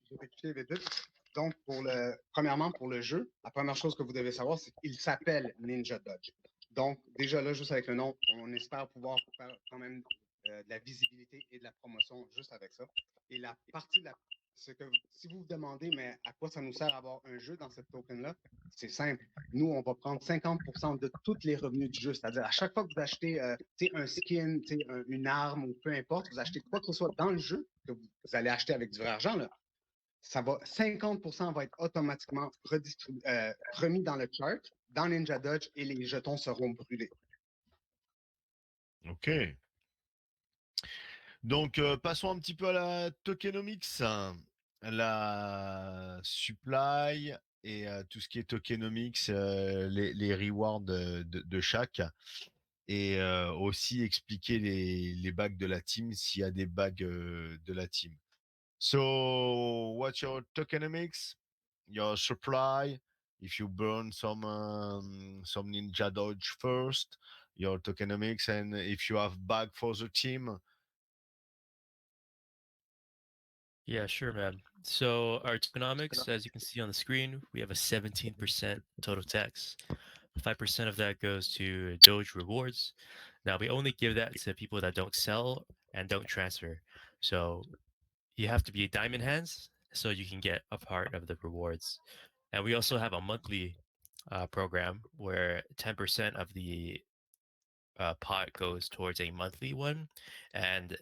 je vais expliquer vite, vite. Donc, premièrement, pour le jeu, la première chose que vous devez savoir, c'est qu'il s'appelle Ninjadoge. Donc, déjà là, juste avec le nom, on espère pouvoir faire quand même de la visibilité et de la promotion juste avec ça. Et la partie de si vous vous demandez, mais à quoi ça nous sert d'avoir un jeu dans cette token-là, c'est simple. Nous, on va prendre 50% de tous les revenus du jeu. C'est-à-dire, à chaque fois que vous achetez un skin, une arme ou peu importe, vous achetez quoi que ce soit dans le jeu que vous allez acheter avec du vrai argent, là, 50% va être automatiquement remis dans le chart, dans Ninjadoge, et les jetons seront brûlés. Ok. Donc, passons un petit peu à la tokenomics, la supply et tout ce qui est tokenomics, les rewards de chaque. Et aussi expliquer les bagues de la team s'il y a des bagues de la team. So, what's your tokenomics? Your supply? If you burn some Ninja Dodge first, your tokenomics, and if you have bag for the team. Yeah, sure, man. So our tokenomics, as you can see on the screen, we have a 17% total tax. 5% of that goes to Doge rewards. Now we only give that to people that don't sell and don't transfer. So you have to be diamond hands so you can get a part of the rewards. And we also have a monthly program where 10% of the pot goes towards a monthly one, and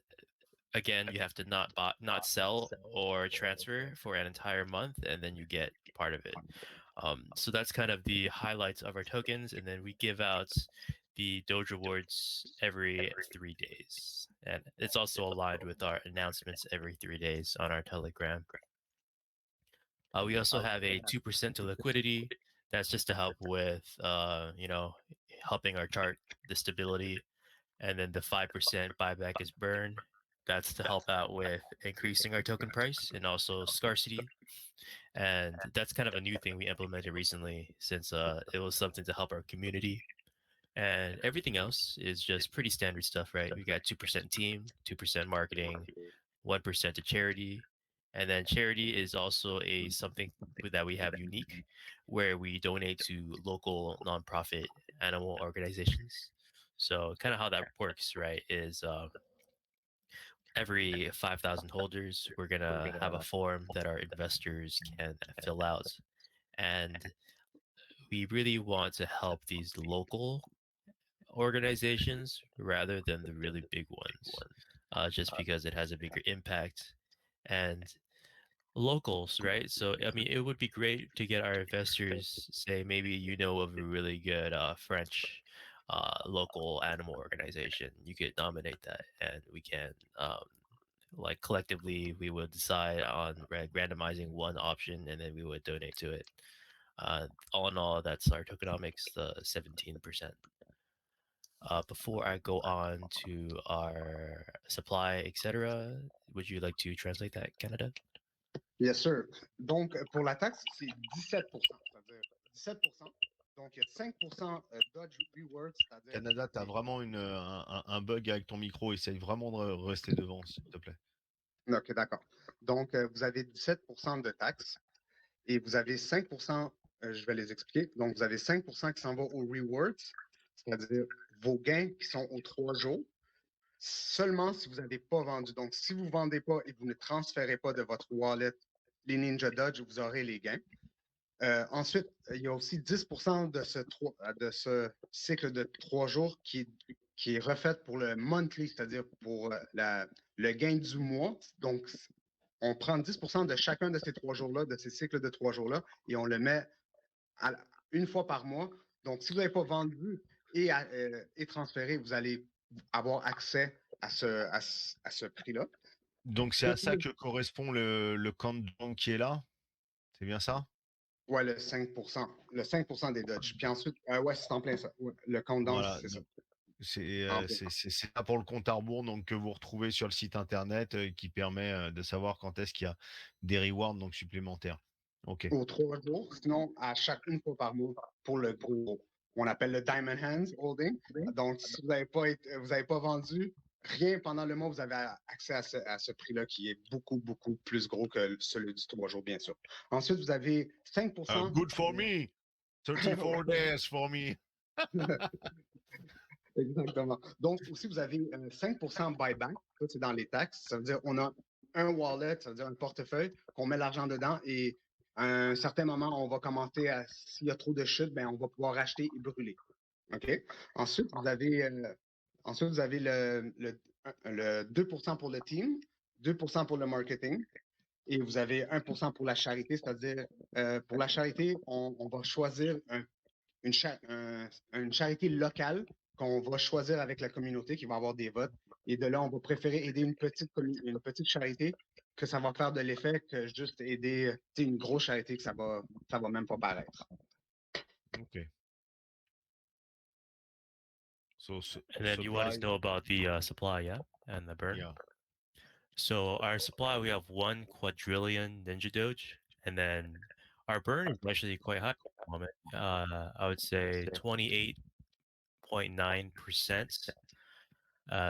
again, you have to not sell or transfer for an entire month, and then you get part of it. So that's kind of the highlights of our tokens, and then we give out the Doge rewards every 3 days, and it's also aligned with our announcements every 3 days on our Telegram. We also have a 2% to liquidity. That's just to help with, helping our chart, the stability. And then the 5% buyback is burn. That's to help out with increasing our token price and also scarcity. And that's kind of a new thing we implemented recently since it was something to help our community. And everything else is just pretty standard stuff, right? We got 2% team, 2% marketing, 1% to charity. And then charity is also something that we have unique where we donate to local nonprofit animal organizations. So kind of how that works, right, is every 5,000 holders, we're gonna have a form that our investors can fill out, and we really want to help these local organizations rather than the really big ones, just because it has a bigger impact. And locals, right? So, I mean, it would be great to get our investors, say, maybe you know of a really good French local animal organization. You could nominate that, and we can, like, collectively, we would decide on randomizing one option, and then we would donate to it. All in all, that's our tokenomics, the 17%. Before I go on to our supply, etc., would you like to translate that, Canada? Yes, sir. Donc, pour la taxe, c'est 17%. C'est-à-dire 17%. Donc, il y a 5% Dodge Rewards, c'est-à-dire. Canada, tu as vraiment un bug avec ton micro. Essaye vraiment de rester devant, s'il te plaît. OK, d'accord. Donc, vous avez 17% de taxes et vous avez 5%, je vais les expliquer. Donc, vous avez 5% qui s'en va aux rewards, c'est-à-dire vos gains qui sont aux 3 jours, seulement si vous n'avez pas vendu. Donc, si vous ne vendez pas et vous ne transférez pas de votre wallet les Ninjadoge, vous aurez les gains. Ensuite, il y a aussi 10% de ce cycle de 3 jours qui est refait pour le monthly, c'est-à-dire pour le gain du mois. Donc, on prend 10% de chacun de ces 3 jours-là, de ces cycles de 3 jours-là, et on le met une fois par mois. Donc, si vous n'avez pas vendu et transféré, vous allez avoir accès à ce prix-là. Donc, c'est à ça que correspond le countdown qui est là? C'est bien ça? Ouais, le 5%. Le 5% des Dodge. Puis ensuite, ouais, c'est en plein ça. Ouais, le countdown, Voilà, c'est ça. c'est là pour le compte à rebours donc, que vous retrouvez sur le site internet qui permet de savoir quand est-ce qu'il y a des rewards donc, supplémentaires. OK. Aux 3 jours, sinon à une fois par mois pour le gros. On appelle le Diamond Hands Holding. Donc, si vous n'avez pas vendu rien pendant le mois, vous avez accès à ce prix-là qui est beaucoup, beaucoup plus gros que celui du 3 jours, bien sûr. Ensuite, vous avez 5%. Good for me! 34 days for me! Exactement. Donc, aussi, vous avez 5% buyback. Ça, c'est dans les taxes. Ça veut dire qu'on a un wallet, ça veut dire un portefeuille, qu'on met l'argent dedans et à un certain moment, on va commencer à, s'il y a trop de chutes, ben, on va pouvoir racheter et brûler. OK? Ensuite, vous avez le 2% pour le team, 2% pour le marketing et vous avez 1% pour la charité, c'est-à-dire pour la charité, on va choisir une charité locale qu'on va choisir avec la communauté qui va avoir des votes. Et de là, on va préférer aider une petite charité que ça va faire de l'effet que juste aider une grosse charité que ça va même pas paraître. OK. And then you want us to know about the supply, yeah? And the burn? Yeah. So our supply, we have 1 quadrillion Ninjadoge, and then our burn is actually quite high at the moment. I would say 28.9%.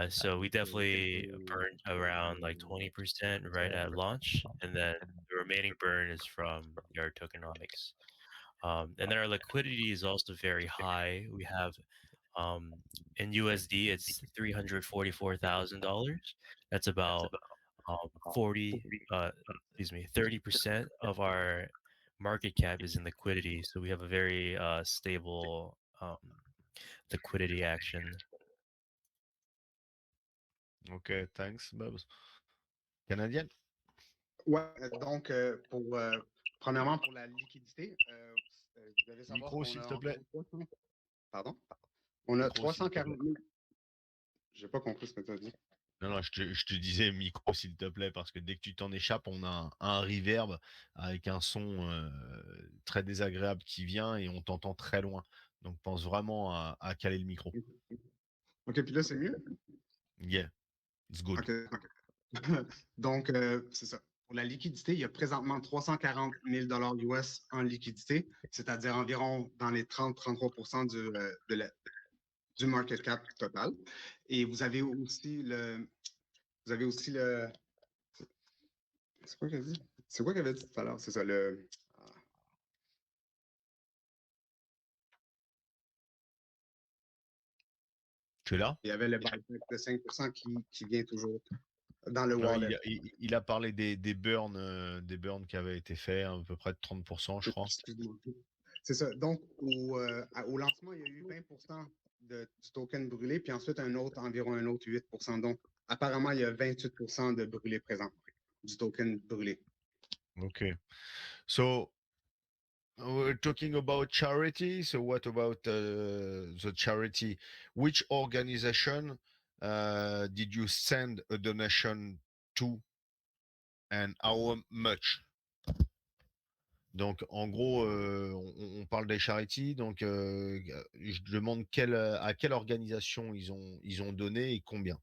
So we definitely burned around like 20% right at launch, and then the remaining burn is from our tokenomics. And then our liquidity is also very high. We have in USD, it's $344,000. That's about 30% of our market cap is in liquidity. So we have a very stable liquidity action. OK, thanks, Babs. Canadien? Ouais, donc, premièrement, pour la liquidité, vous devez savoir Micro, qu'on s'il a te plaît. Pardon? On a Micro, s'il te plaît. 340 000. J'ai pas compris ce que tu as dit. Non, je te disais micro, s'il te plaît, parce que dès que tu t'en échappes, on a un reverb avec un son très désagréable qui vient et on t'entend très loin. Donc, pense vraiment à caler le micro. OK, puis là, c'est mieux? Yeah, it's good. OK. Donc, c'est ça. Pour la liquidité, il y a présentement 340 000 US en liquidité, c'est-à-dire environ dans les 30-33% du market cap total. Et vous avez aussi le... C'est quoi qu'elle dit? C'est quoi qu'elle avait dit tout à l'heure? C'est ça, le... Tu es là? Il y avait le buyback de 5% qui vient toujours dans le Ouais, wallet. il a parlé des burns qui avaient été faits, à peu près de 30%, je crois. Excuse-moi. C'est ça. Donc, au lancement, il y a eu 20% du token brûlé, puis ensuite environ un autre 8%. Donc, apparemment, il y a 28% de brûlé présent, du token brûlé. Okay. So we're talking about charity. So what about the charity? Which organization did you send a donation to and how much? Donc, en gros, on parle des charities. Donc, je demande à quelle organisation ils ont donné et combien.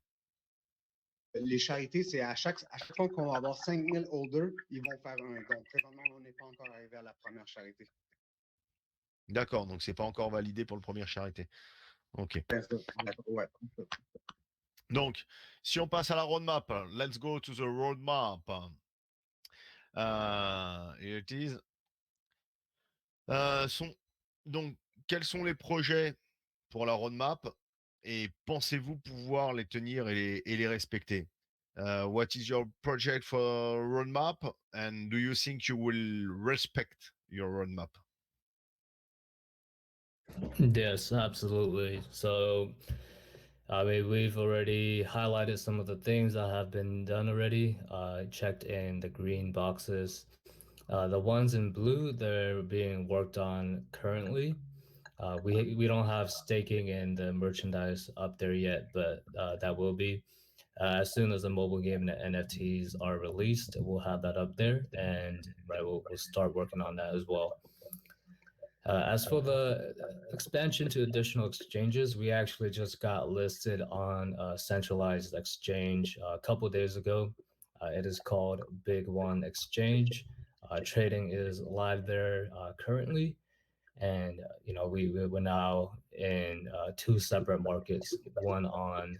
Les charités, c'est à chaque fois qu'on va avoir 5000 holders, ils vont faire un don. Présentement, on n'est pas encore arrivé à la première charité. D'accord, donc c'est pas encore validé pour le premier charité. Ok. Ouais. Donc, si on passe à la roadmap, let's go to the roadmap. Here it is. Donc, quels sont les projets pour la roadmap et pensez-vous pouvoir les tenir et les respecter? What is your project for roadmap and do you think you will respect your roadmap? Yes, absolutely. So, I mean, we've already highlighted some of the things that have been done already. Checked in the green boxes. The ones in blue, they're being worked on currently. We don't have staking in the merchandise up there yet, but that will be. As soon as the mobile game and the NFTs are released, we'll have that up there, and right, we'll start working on that as well. As for the expansion to additional exchanges, we actually just got listed on a centralized exchange a couple days ago. It is called Big One Exchange. Trading is live there currently, and we're now in two separate markets. One on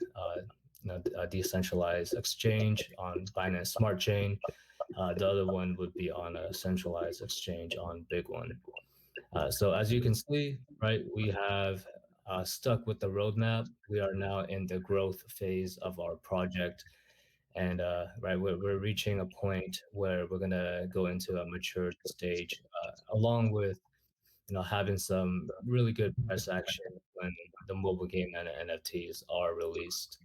a decentralized exchange on Binance Smart Chain. The other one would be on a centralized exchange on Big One. So as you can see, right, we have stuck with the roadmap. We are now in the growth phase of our project. And right, we're reaching a point where we're gonna go into a mature stage, along with having some really good price action when the mobile game and NFTs are released.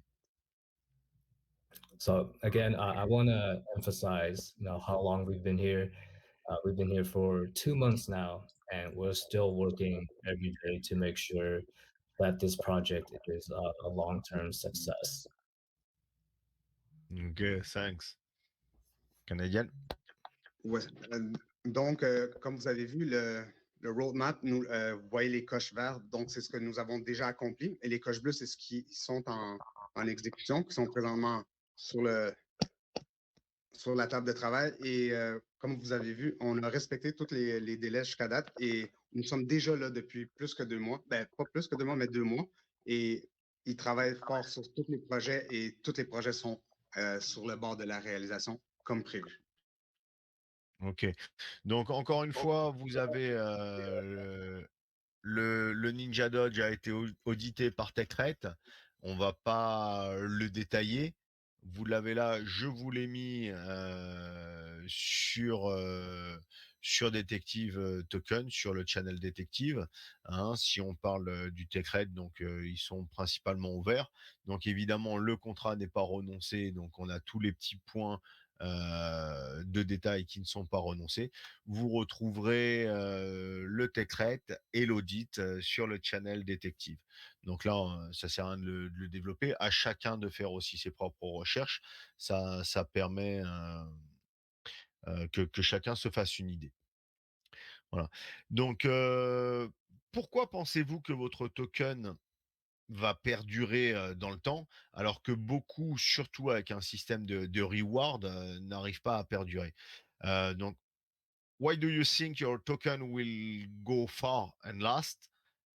So again, I want to emphasize, how long we've been here. We've been here for 2 months now, and we're still working every day to make sure that this project is a long-term success. Okay, thanks. Canadien? Ouais. Donc, comme vous avez vu, le roadmap, vous voyez les coches vertes, donc c'est ce que nous avons déjà accompli. Et les coches bleues, c'est ce qui sont en exécution, qui sont présentement sur la table de travail. Et comme vous avez vu, on a respecté tous les délais jusqu'à date et nous sommes déjà là depuis plus que 2 mois. Ben, pas plus que 2 mois, mais 2 mois. Et ils travaillent fort sur tous les projets et tous les projets sont sur le bord de la réalisation comme prévu. Ok. Donc, encore une fois, vous avez le Ninjadoge a été audité par TechRate. On va pas le détailler. Vous l'avez là, je vous l'ai mis sur Détectives Tokens, sur le channel Détective. Hein, si on parle du TechRate, donc ils sont principalement ouverts. Donc évidemment, le contrat n'est pas renoncé. Donc on a tous les petits points de détails qui ne sont pas renoncés. Vous retrouverez le TechRate et l'audit sur le channel Détective. Donc là, ça sert à rien de le développer. À chacun de faire aussi ses propres recherches. Ça permet que chacun se fasse une idée. Voilà. Donc, pourquoi pensez-vous que votre token va perdurer dans le temps, alors que beaucoup, surtout avec un système de reward, n'arrivent pas à perdurer? Donc, why do you think your token will go far and last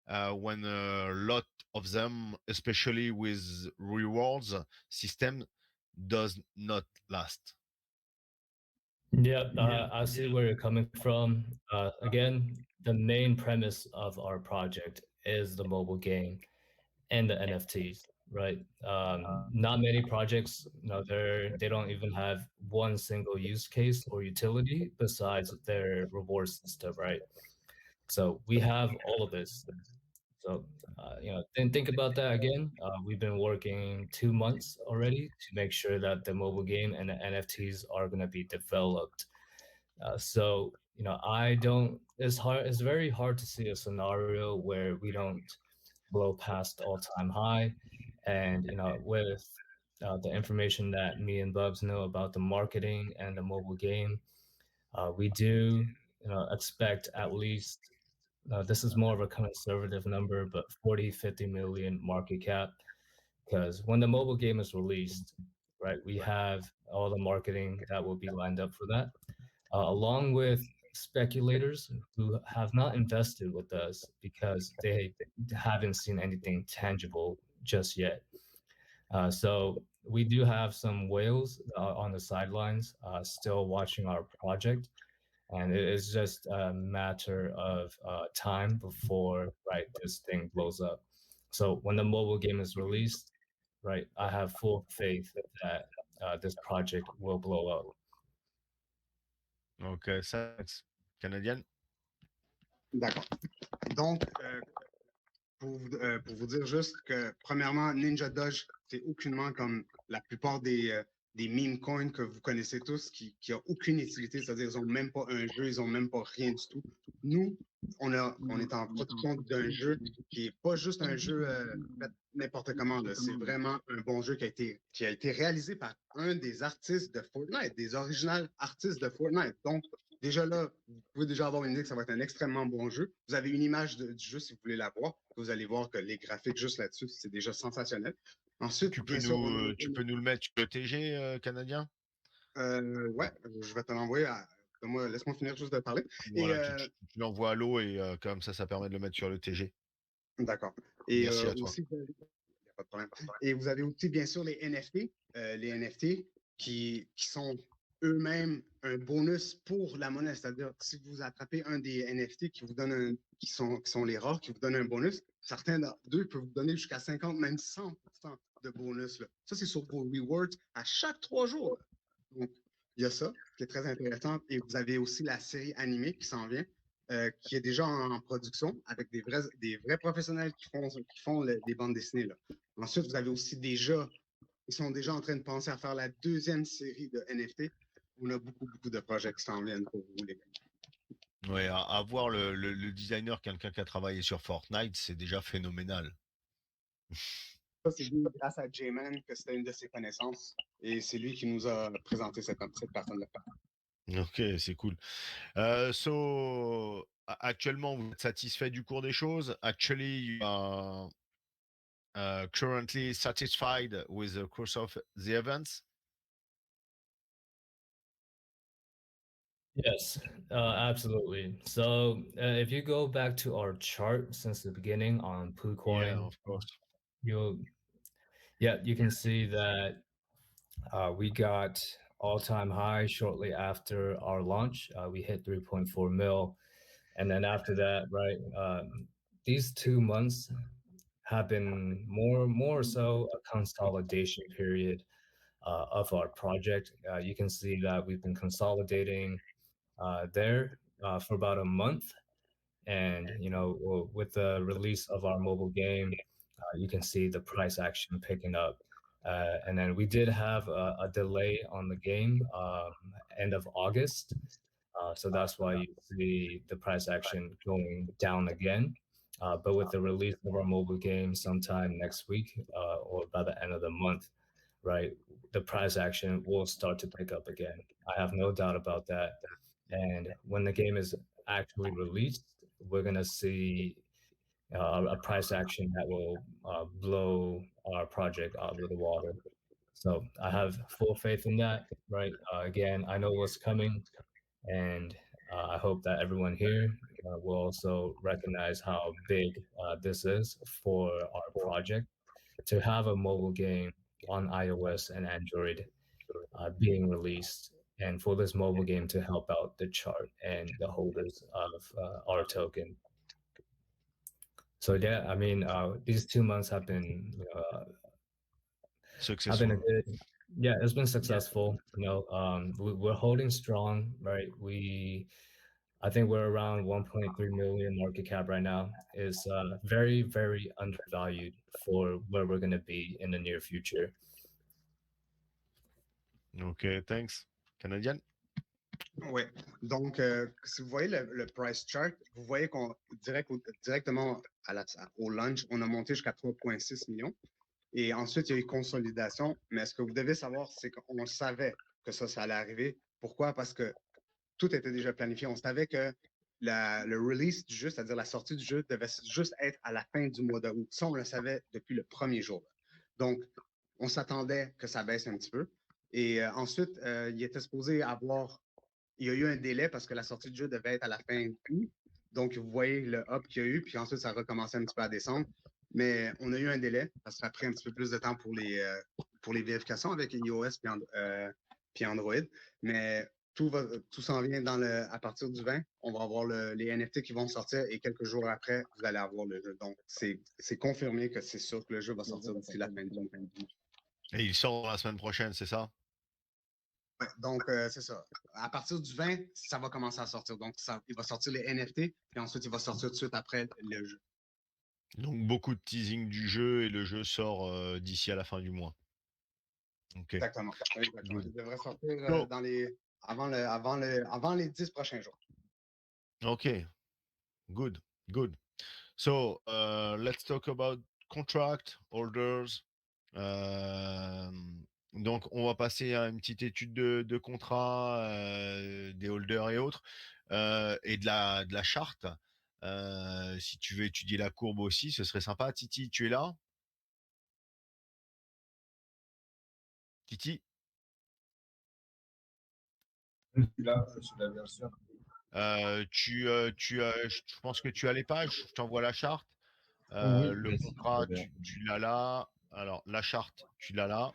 when a lot of them, especially with rewards system, does not last? Yeah, I see where you're coming from. Again, the main premise of our project is the mobile game and the NFTs, right? Not many projects, they don't even have one single use case or utility besides their reward system, right? So we have all of this. So, then think about that again. We've been working 2 months already to make sure that the mobile game and the NFTs are going to be developed. So, I don't, it's very hard to see a scenario where we don't blow past all-time high. And, with the information that me and Bubs know about the marketing and the mobile game, we do, expect at least, this is more of a conservative number, but 40, 50 million market cap. Because when the mobile game is released, right, we have all the marketing that will be lined up for that, along with speculators who have not invested with us because they haven't seen anything tangible just yet. So we do have some whales on the sidelines still watching our project, and it is just a matter of time before right this thing blows up. So when the mobile game is released, right, I have full faith that this project will blow up. Ok, ça, Canadien. D'accord. Donc, pour vous dire juste que, premièrement, Ninjadoge, c'est aucunement comme la plupart des meme coins que vous connaissez tous qui n'ont aucune utilité, c'est-à-dire ils n'ont même pas un jeu, ils n'ont même pas rien du tout. Nous, on est en production d'un jeu qui n'est pas juste un jeu fait n'importe comment. C'est vraiment un bon jeu qui a été réalisé par un des artistes de Fortnite, des original artistes de Fortnite. Donc, déjà là, vous pouvez déjà avoir une idée que ça va être un extrêmement bon jeu. Vous avez une image du jeu si vous voulez la voir. Vous allez voir que les graphiques juste là-dessus, c'est déjà sensationnel. Ensuite, Tu peux nous le mettre sur le TG canadien? Ouais, je vais te l'envoyer. Laisse-moi finir juste de parler. Voilà, tu l'envoies à l'eau et comme ça permet de le mettre sur le TG. D'accord. Et Merci à toi. aussi, il n'y a pas de problème. Et vous avez aussi, bien sûr, les NFT qui sont eux-mêmes un bonus pour la monnaie. C'est-à-dire, si vous attrapez un des NFT qui vous donne qui sont les rares, qui vous donnent un bonus, certains d'eux peuvent vous donner jusqu'à 50, même 100% de bonus. Là. Ça, c'est sur vos rewards à chaque 3 jours. Là. Donc, il y a ça, qui est très intéressant. Et vous avez aussi la série animée qui s'en vient, qui est déjà en production avec des vrais professionnels qui font des bandes dessinées. Là. Ensuite, vous avez aussi ils sont déjà en train de penser à faire la deuxième série de NFT. On a beaucoup, beaucoup de projets qui s'en viennent pour vous, les gars. Ouais, à voir le designer, quelqu'un qui a travaillé sur Fortnite, c'est déjà phénoménal. Ça, c'est grâce à J-Man que c'était une de ses connaissances. Et c'est lui qui nous a présenté cette personne-là. Ok, c'est cool. Actuellement, vous êtes satisfait du cours des choses? Actually, you are currently satisfied with the course of the events? Yes, absolutely. So if you go back to our chart since the beginning on PooCoin, Yeah, of course. you can see that we got all-time high shortly after our launch. We hit 3.4 mil, and then after that, right, these 2 months have been more so a consolidation period of our project. You can see that we've been consolidating there for about a month. And, with the release of our mobile game, you can see the price action picking up. And then we did have a delay on the game end of August. So that's why you see the price action going down again. But with the release of our mobile game sometime next week or by the end of the month, right, the price action will start to pick up again. I have no doubt about that. And when the game is actually released, we're going to see a price action that will blow our project out of the water. So I have full faith in that, right? Again, I know what's coming, and I hope that everyone here will also recognize how big this is for our project to have a mobile game on iOS and Android being released, and for this mobile game to help out the chart and the holders of our token. So yeah, I mean, these 2 months have been successful? Yeah, it's been successful. You know, we're holding strong, right? I think we're around 1.3 million market cap right now. Is very, very undervalued for where we're going to be in the near future. Okay, thanks. Canadien? Oui. Donc, si vous voyez le price chart, vous voyez qu'on directement au launch, on a monté jusqu'à 3,6 millions. Et ensuite, il y a eu consolidation. Mais ce que vous devez savoir, c'est qu'on savait que ça allait arriver. Pourquoi? Parce que tout était déjà planifié. On savait que le release du jeu, c'est-à-dire la sortie du jeu, devait juste être à la fin du mois d'août. Ça, on le savait depuis le premier jour. Donc, on s'attendait que ça baisse un petit peu. Et ensuite, il était supposé avoir... Il y a eu un délai parce que la sortie du jeu devait être à la fin août. Donc, vous voyez le up qu'il y a eu, puis ensuite, ça a recommencé un petit peu à descendre. Mais on a eu un délai parce que ça a pris un petit peu plus de temps pour les vérifications avec iOS puis Android. Mais tout s'en vient à partir du 20. On va avoir les NFT qui vont sortir et quelques jours après, vous allez avoir le jeu. Donc, c'est confirmé que c'est sûr que le jeu va sortir d'ici la fin du mois. Et il sort la semaine prochaine, c'est ça? Ouais, donc, c'est ça. À partir du 20, ça va commencer à sortir. Donc, il va sortir les NFT, puis ensuite, il va sortir tout de suite après le jeu. Donc, beaucoup de teasing du jeu et le jeu sort d'ici à la fin du mois. Okay. Exactement. Il devrait sortir avant les 10 prochains jours. Okay, good. So, let's talk about contract, orders. Donc, on va passer à une petite étude de contrat, des holders et autres, et de la charte. Si tu veux étudier la courbe aussi, ce serait sympa. Titi, tu es là? Titi? Je suis là, bien sûr. Je pense que tu as les pages. Je t'envoie la charte. Oui, Le contrat, tu l'as là. Alors, la charte, tu l'as là.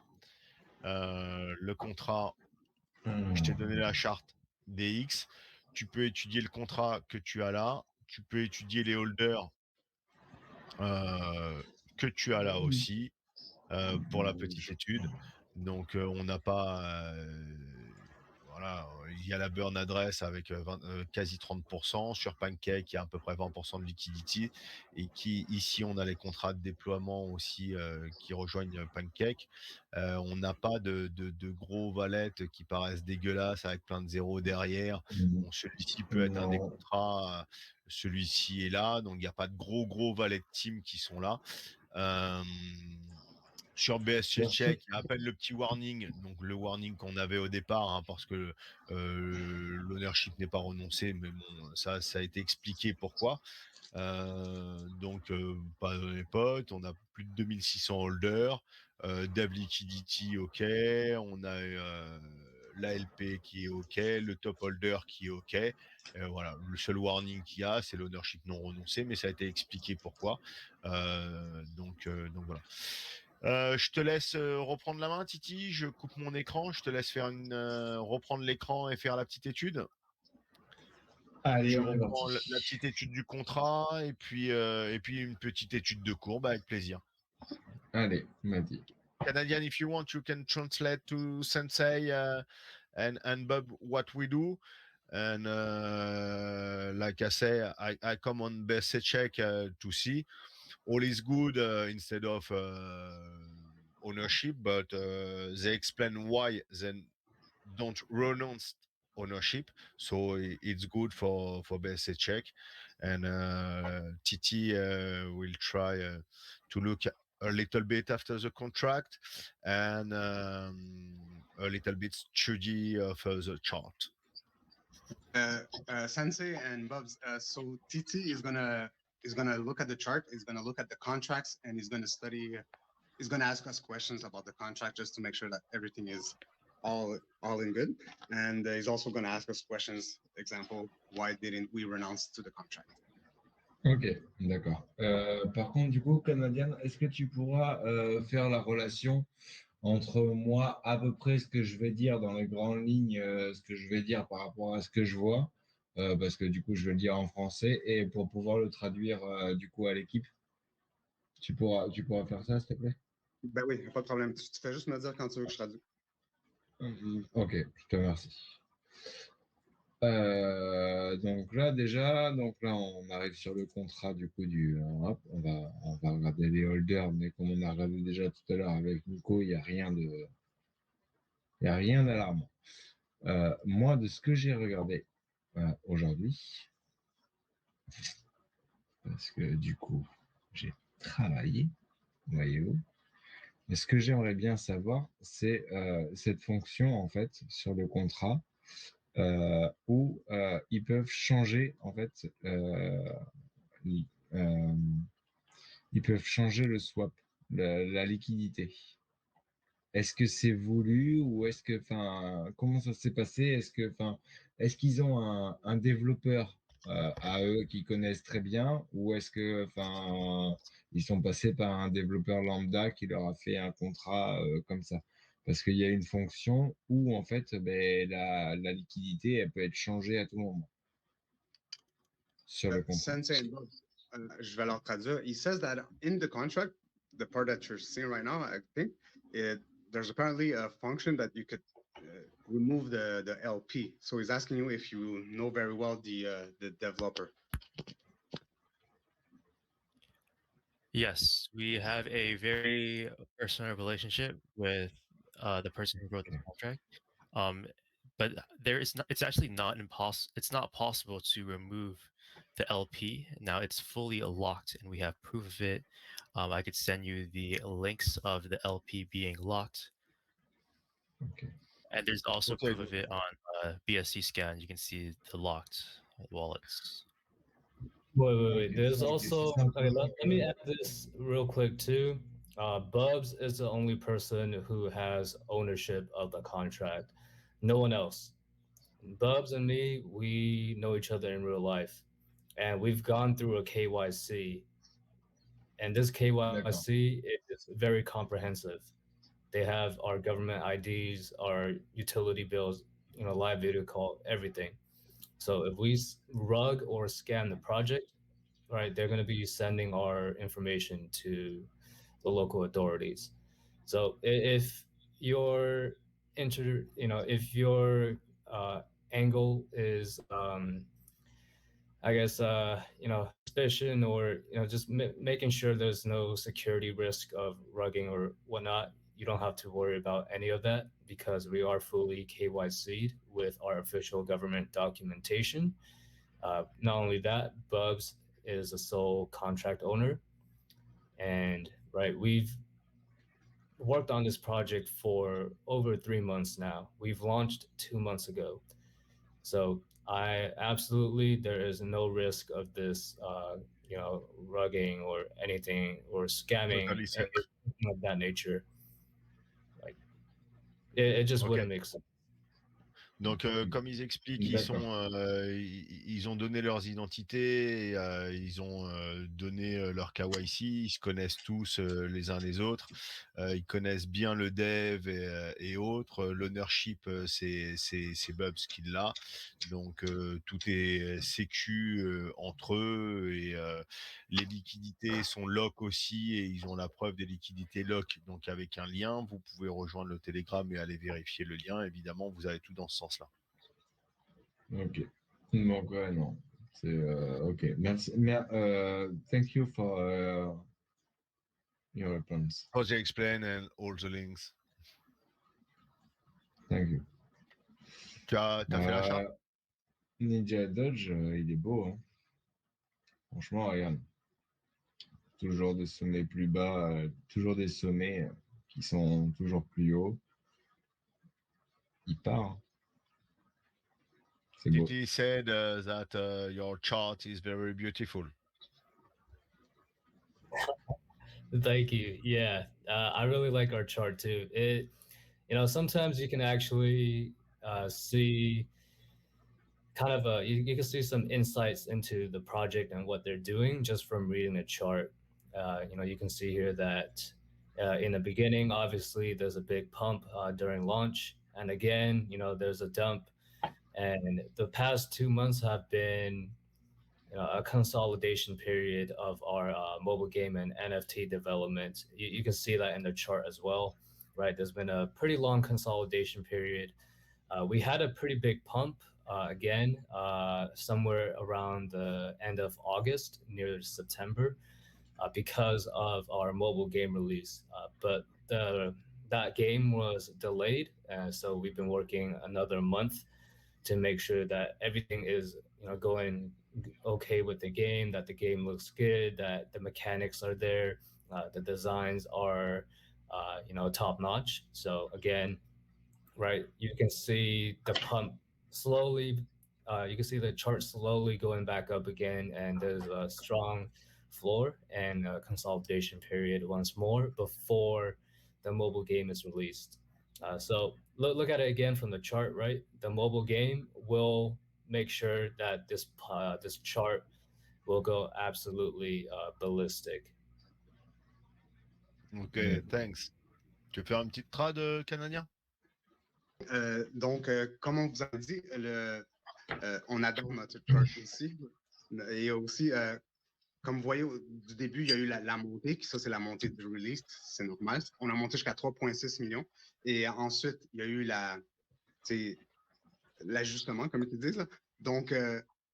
Le contrat, je t'ai donné la charte DX. Tu peux étudier le contrat que tu as là. Tu peux étudier les holders que tu as là aussi pour la petite étude. Donc, on n'a pas... voilà, il y a la burn adresse avec quasi 30%. Sur Pancake, il y a à peu près 20% de liquidity. Et ici, on a les contrats de déploiement aussi qui rejoignent Pancake. On n'a pas de gros wallets qui paraissent dégueulasses avec plein de zéros derrière. Bon, celui-ci peut être un des contrats. Celui-ci est là. Donc, il n'y a pas de gros wallet team qui sont là. Sur BSC Check, il y a à peine le petit warning, donc le warning qu'on avait au départ, hein, parce que l'ownership n'est pas renoncé, mais bon, ça a été expliqué pourquoi. Donc, pas les potes, on a plus de 2600 holders, Dev Liquidity, ok, on a l'ALP qui est ok, le top holder qui est ok. Voilà, le seul warning qu'il y a, c'est l'ownership non renoncé, mais ça a été expliqué pourquoi. Donc voilà. Je te laisse reprendre la main, Titi. Je coupe mon écran. Je te laisse faire reprendre l'écran et faire la petite étude. Allez, Je on est reprends parti. la petite étude du contrat et puis une petite étude de courbe avec plaisir. Allez, vas-y. Canadien, if you want, you can translate to Sensei and Bob what we do. And like I say, I come on BSC check to see. All is good instead of ownership, but they explain why they don't renounce ownership, so it's good for BSC check. And TT will try to look a little bit after the contract and a little bit study of the chart. Sensei and Bubs, so TT is gonna look at the chart, he's gonna look at the contracts, and he's gonna ask us questions about the contract just to make sure that everything is all in good. And he's also gonna ask us questions, example, why didn't we renounce to the contract? Ok, d'accord. Par contre, du coup, Canadien, est-ce que tu pourras faire la relation entre moi, à peu près ce que je vais dire dans les grandes lignes, ce que je vais dire par rapport à ce que je vois, parce que du coup, je vais le dire en français, et pour pouvoir le traduire du coup à l'équipe, tu pourras faire ça, s'il te plaît? Ben oui, pas de problème. Tu fais juste me dire quand tu veux que je traduise. Ok, je te remercie. Donc là déjà, on arrive sur le contrat du coup hop, on va regarder les holders, mais comme on a regardé déjà tout à l'heure avec Nico, il y a rien d'alarmant. Moi, de ce que j'ai regardé aujourd'hui, parce que du coup j'ai travaillé, voyez-vous. Mais ce que j'aimerais bien savoir, c'est cette fonction en fait sur le contrat où ils peuvent changer en fait. Euh, Ils peuvent changer le swap, la liquidité. Est-ce que c'est voulu ou est-ce que, enfin, comment ça s'est passé? Est-ce qu'ils ont un développeur à eux qui connaissent très bien ou est-ce que, enfin, ils sont passés par un développeur lambda qui leur a fait un contrat comme ça? Parce qu'il y a une fonction où en fait, ben, la liquidité, elle peut être changée à tout moment sur le contrat. Sensei and Bob, je vais leur traduire. He says that in the contract, the part that you're seeing right now, I think, there's apparently a function that you could remove the LP. So he's asking you if you know very well the developer. Yes, we have a very personal relationship with the person who wrote the contract. But there is not, it's actually not impossible. It's not possible to remove the LP. Now it's fully locked and we have proof of it. I could send you the links of the LP being locked. Okay. And there's also Okay. proof of it on BSC scan. You can see the locked wallets. Wait. There's Okay, also, okay, let me add this real quick too. Bubs is the only person who has ownership of the contract. No one else. Bubs and me, we know each other in real life. And we've gone through a KYC. And this KYC is very comprehensive. They have our government IDs, our utility bills, live video call, everything. So if we rug or scan the project, right, they're going to be sending our information to the local authorities. So if your if your angle is I guess suspicion or just making sure there's no security risk of rugging or whatnot, you don't have to worry about any of that because we are fully KYC'd with our official government documentation. Not only that, Bubs is a sole contract owner, and right, we've worked on this project for over 3 months now. We've launched 2 months ago, so I absolutely there is no risk of this, rugging or anything or scamming Totally safe. anything of that nature. Like it just Okay. wouldn't make sense. Donc, comme ils expliquent, ils ont donné leurs identités, ils ont donné leur KYC, ils se connaissent tous les uns les autres, ils connaissent bien le dev et autres. L'ownership, c'est Bubs qui l'a. Donc, tout est sécu entre eux et les liquidités sont lock aussi et ils ont la preuve des liquidités lock. Donc, avec un lien, vous pouvez rejoindre le Telegram et aller vérifier le lien. Évidemment, vous avez tout dans ce sens-là. Ok. Donc, ouais, non. C'est ok. Merci. Thank you for your response. Jose explain and all the links. Thank you. T'as fait l'achat? Ninjadoge, il est beau. Hein. Franchement, regarde. Toujours des sommets plus bas, toujours des sommets qui sont toujours plus hauts. Il part. Hein. C'est beau. Titi said that your chart is very beautiful. Thank you. Yeah, I really like our chart too. It, sometimes you can actually see kind of you can see some insights into the project and what they're doing just from reading the chart. You can see here that in the beginning, obviously, there's a big pump during launch, and again, there's a dump. And the past 2 months have been a consolidation period of our mobile game and NFT development. You can see that in the chart as well, right? There's been a pretty long consolidation period. We had a pretty big pump again somewhere around the end of August, near September, because of our mobile game release. But that game was delayed, so we've been working another month to make sure that everything is going okay with the game, that the game looks good, that the mechanics are there, the designs are top notch. So again, right, you can see the pump slowly. You can see the chart slowly going back up again, and there's a strong floor and a consolidation period once more before the mobile game is released. So look at it again from the chart, right? The mobile game will make sure that this chart will go absolutely ballistic. Ok, thanks. Tu veux faire une petite trad, Canadien? Donc, comme on vous a dit, on adore notre chart ici. Et aussi, comme vous voyez, du début, il y a eu la montée, ça c'est la montée du release, c'est normal. On a monté jusqu'à 3,6 millions. Et ensuite, il y a eu l'ajustement, comme ils disent. Là. Donc,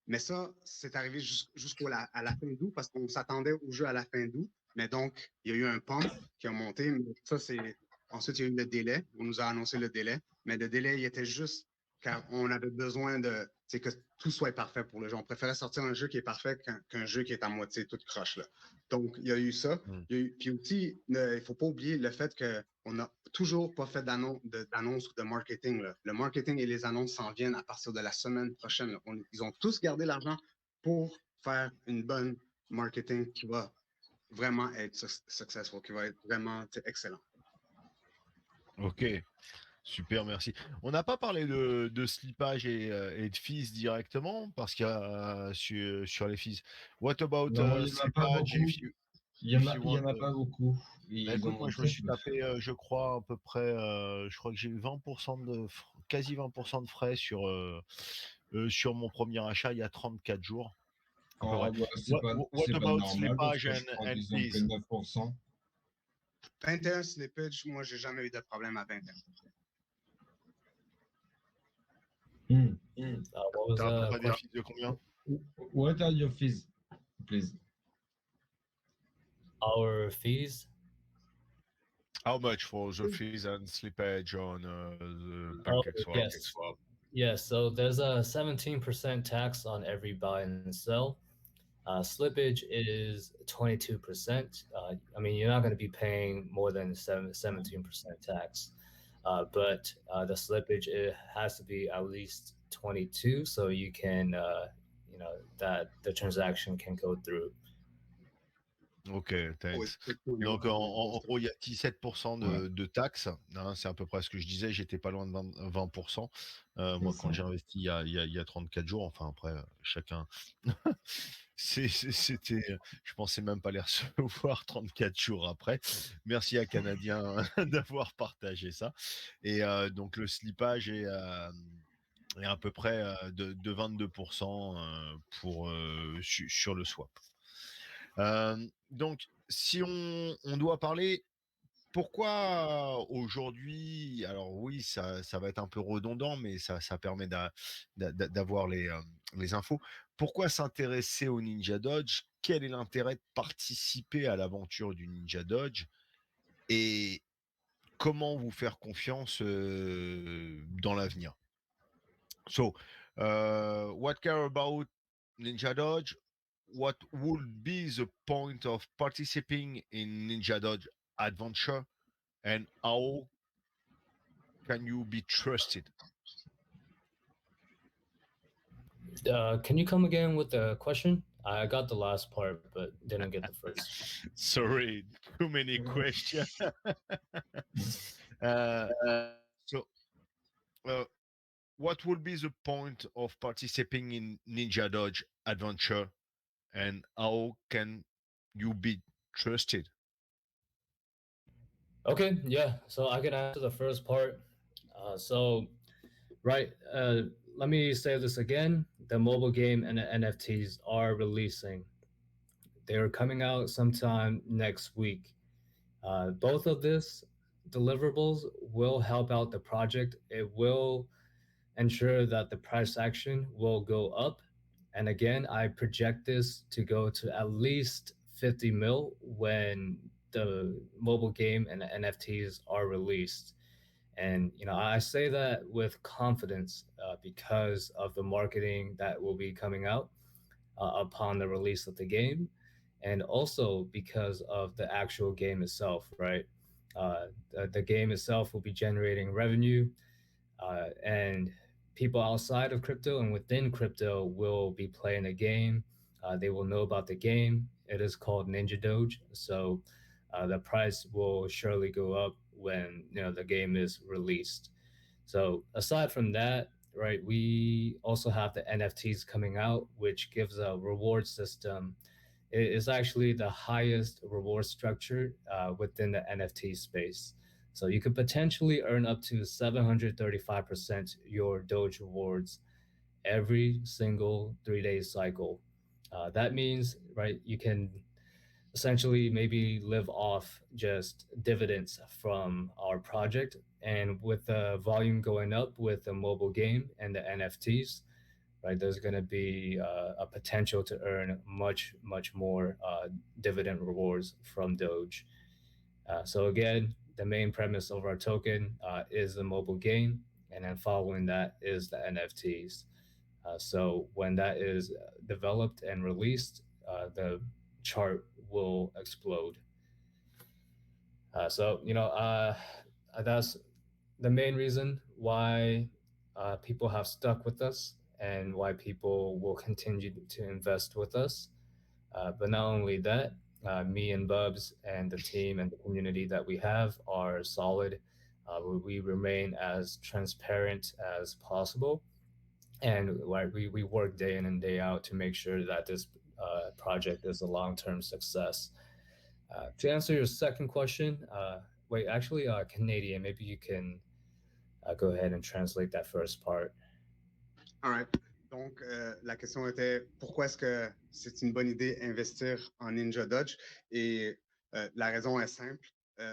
mais ça, c'est arrivé jusqu'à la fin d'août parce qu'on s'attendait au jeu à la fin d'août. Mais donc, il y a eu un pump qui a monté. Mais ça, c'est. Ensuite, il y a eu le délai. On nous a annoncé le délai. Mais le délai, il était juste car on avait besoin de. Que tout soit parfait pour le jeu. On préférait sortir un jeu qui est parfait qu'un jeu qui est à moitié tout croche. Là. Donc, il y a eu ça. Puis aussi, il ne faut pas oublier le fait qu'on n'a toujours pas fait d'annonce ou de marketing. Là. Le marketing et les annonces s'en viennent à partir de la semaine prochaine. Ils ont tous gardé l'argent pour faire une bonne marketing qui va vraiment être successful, qui va être vraiment excellent. Ok, super, merci. On n'a pas parlé de slippage et de fees directement parce qu'il y a sur les fees. What about Non, il n'y en a pas slippage beaucoup. Il n'y en a want, pas beaucoup. Bah, Ils écoute, en moi ont je me très suis peu. tapé, je crois, à peu près, je crois que j'ai eu 20% quasi 20% de frais sur mon premier achat il y a 34 jours. À peu près. Oh, bah, What c'est pas about normal parce slippage que je crois and qu'ils ont pris fees? 9%. 21 slippage, moi, j'ai jamais eu de problème à 21. What was T'as à peu près des question? fees de combien? What are your fees, please? Our fees? How much for the fees and slippage on the Oh, pancake swap? yes. Yes, so there's a 17% tax on every buy and sell. Slippage is 22%. I mean, you're not going to be paying more than 17% tax, but the slippage, it has to be at least 22, so you can, that the transaction can go through. Ok, thanks. Donc en gros, il y a 17% de taxes. Hein, c'est à peu près ce que je disais. J'étais pas loin de 20%. Moi, quand j'ai investi il y a 34 jours, enfin après, chacun. C'était, je pensais même pas les recevoir 34 jours après. Merci à Canadien d'avoir partagé ça. Et donc le slippage est à peu près de 22% sur le swap. Donc, si on doit parler, pourquoi aujourd'hui, alors oui, ça va être un peu redondant, mais ça permet d'avoir les infos. Pourquoi s'intéresser au Ninjadoge? Quel est l'intérêt de participer à l'aventure du Ninjadoge? Et comment vous faire confiance dans l'avenir? So, what care about Ninjadoge? What would be the point of participating in Ninjadoge adventure, and how can you be trusted? Can you come again with the question? I got the last part, but didn't get the first. Sorry, too many questions. So, what would be the point of participating in Ninjadoge adventure, and how can you be trusted? Okay, yeah. So I can answer the first part. Right. Let me say this again. the mobile game and the NFTs are releasing. They're coming out sometime next week. Both of this deliverables will help out the project. It will ensure that the price action will go up. And again, I project this to go to at least 50 mil when the mobile game and the NFTs are released. And I say that with confidence because of the marketing that will be coming out upon the release of the game, and also because of the actual game itself. Right, the game itself will be generating revenue, and people outside of crypto and within crypto will be playing the game. They will know about the game. It is called Ninjadoge, so the price will surely go up when the game is released. So aside from that, right, we also have the NFTs coming out, which gives a reward system. It is actually the highest reward structure within the NFT space. So you could potentially earn up to 735% your Doge rewards every single 3 day cycle. That means, right, you can essentially maybe live off just dividends from our project. And with the volume going up with the mobile game and the NFTs, right, there's going to be a potential to earn much, much more dividend rewards from Doge. So again, the main premise of our token is the mobile game, and then following that is the NFTs. So when that is developed and released, the chart will explode. So that's the main reason why people have stuck with us and why people will continue to invest with us. But not only that, me and Bubs and the team and the community that we have are solid. We remain as transparent as possible, and we work day in and day out to make sure that this project is a long-term success. To answer your second question, wait, actually, Canadian, maybe you can go ahead and translate that first part. All right. Donc, la question était pourquoi est-ce que c'est une bonne idée d'investir en Ninjadoge? Et la raison est simple.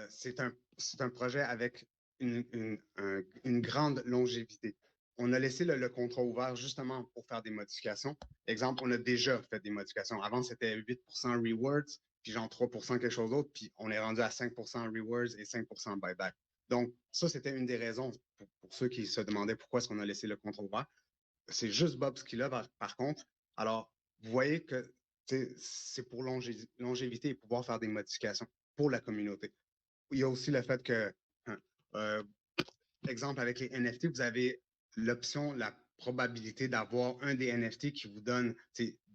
C'est un projet avec une grande longévité. On a laissé le contrat ouvert justement pour faire des modifications. Exemple, on a déjà fait des modifications. Avant, c'était 8% rewards, puis genre 3% quelque chose d'autre, puis on est rendu à 5% rewards et 5% buyback. Donc, ça, c'était une des raisons pour ceux qui se demandaient pourquoi est-ce qu'on a laissé le contrat ouvert. C'est juste Bob's qui l'a, par contre. Alors, vous voyez que c'est pour longévité et pouvoir faire des modifications pour la communauté. Il y a aussi le fait que, exemple, avec les NFT, vous avez l'option, la probabilité d'avoir un des NFT qui vous donne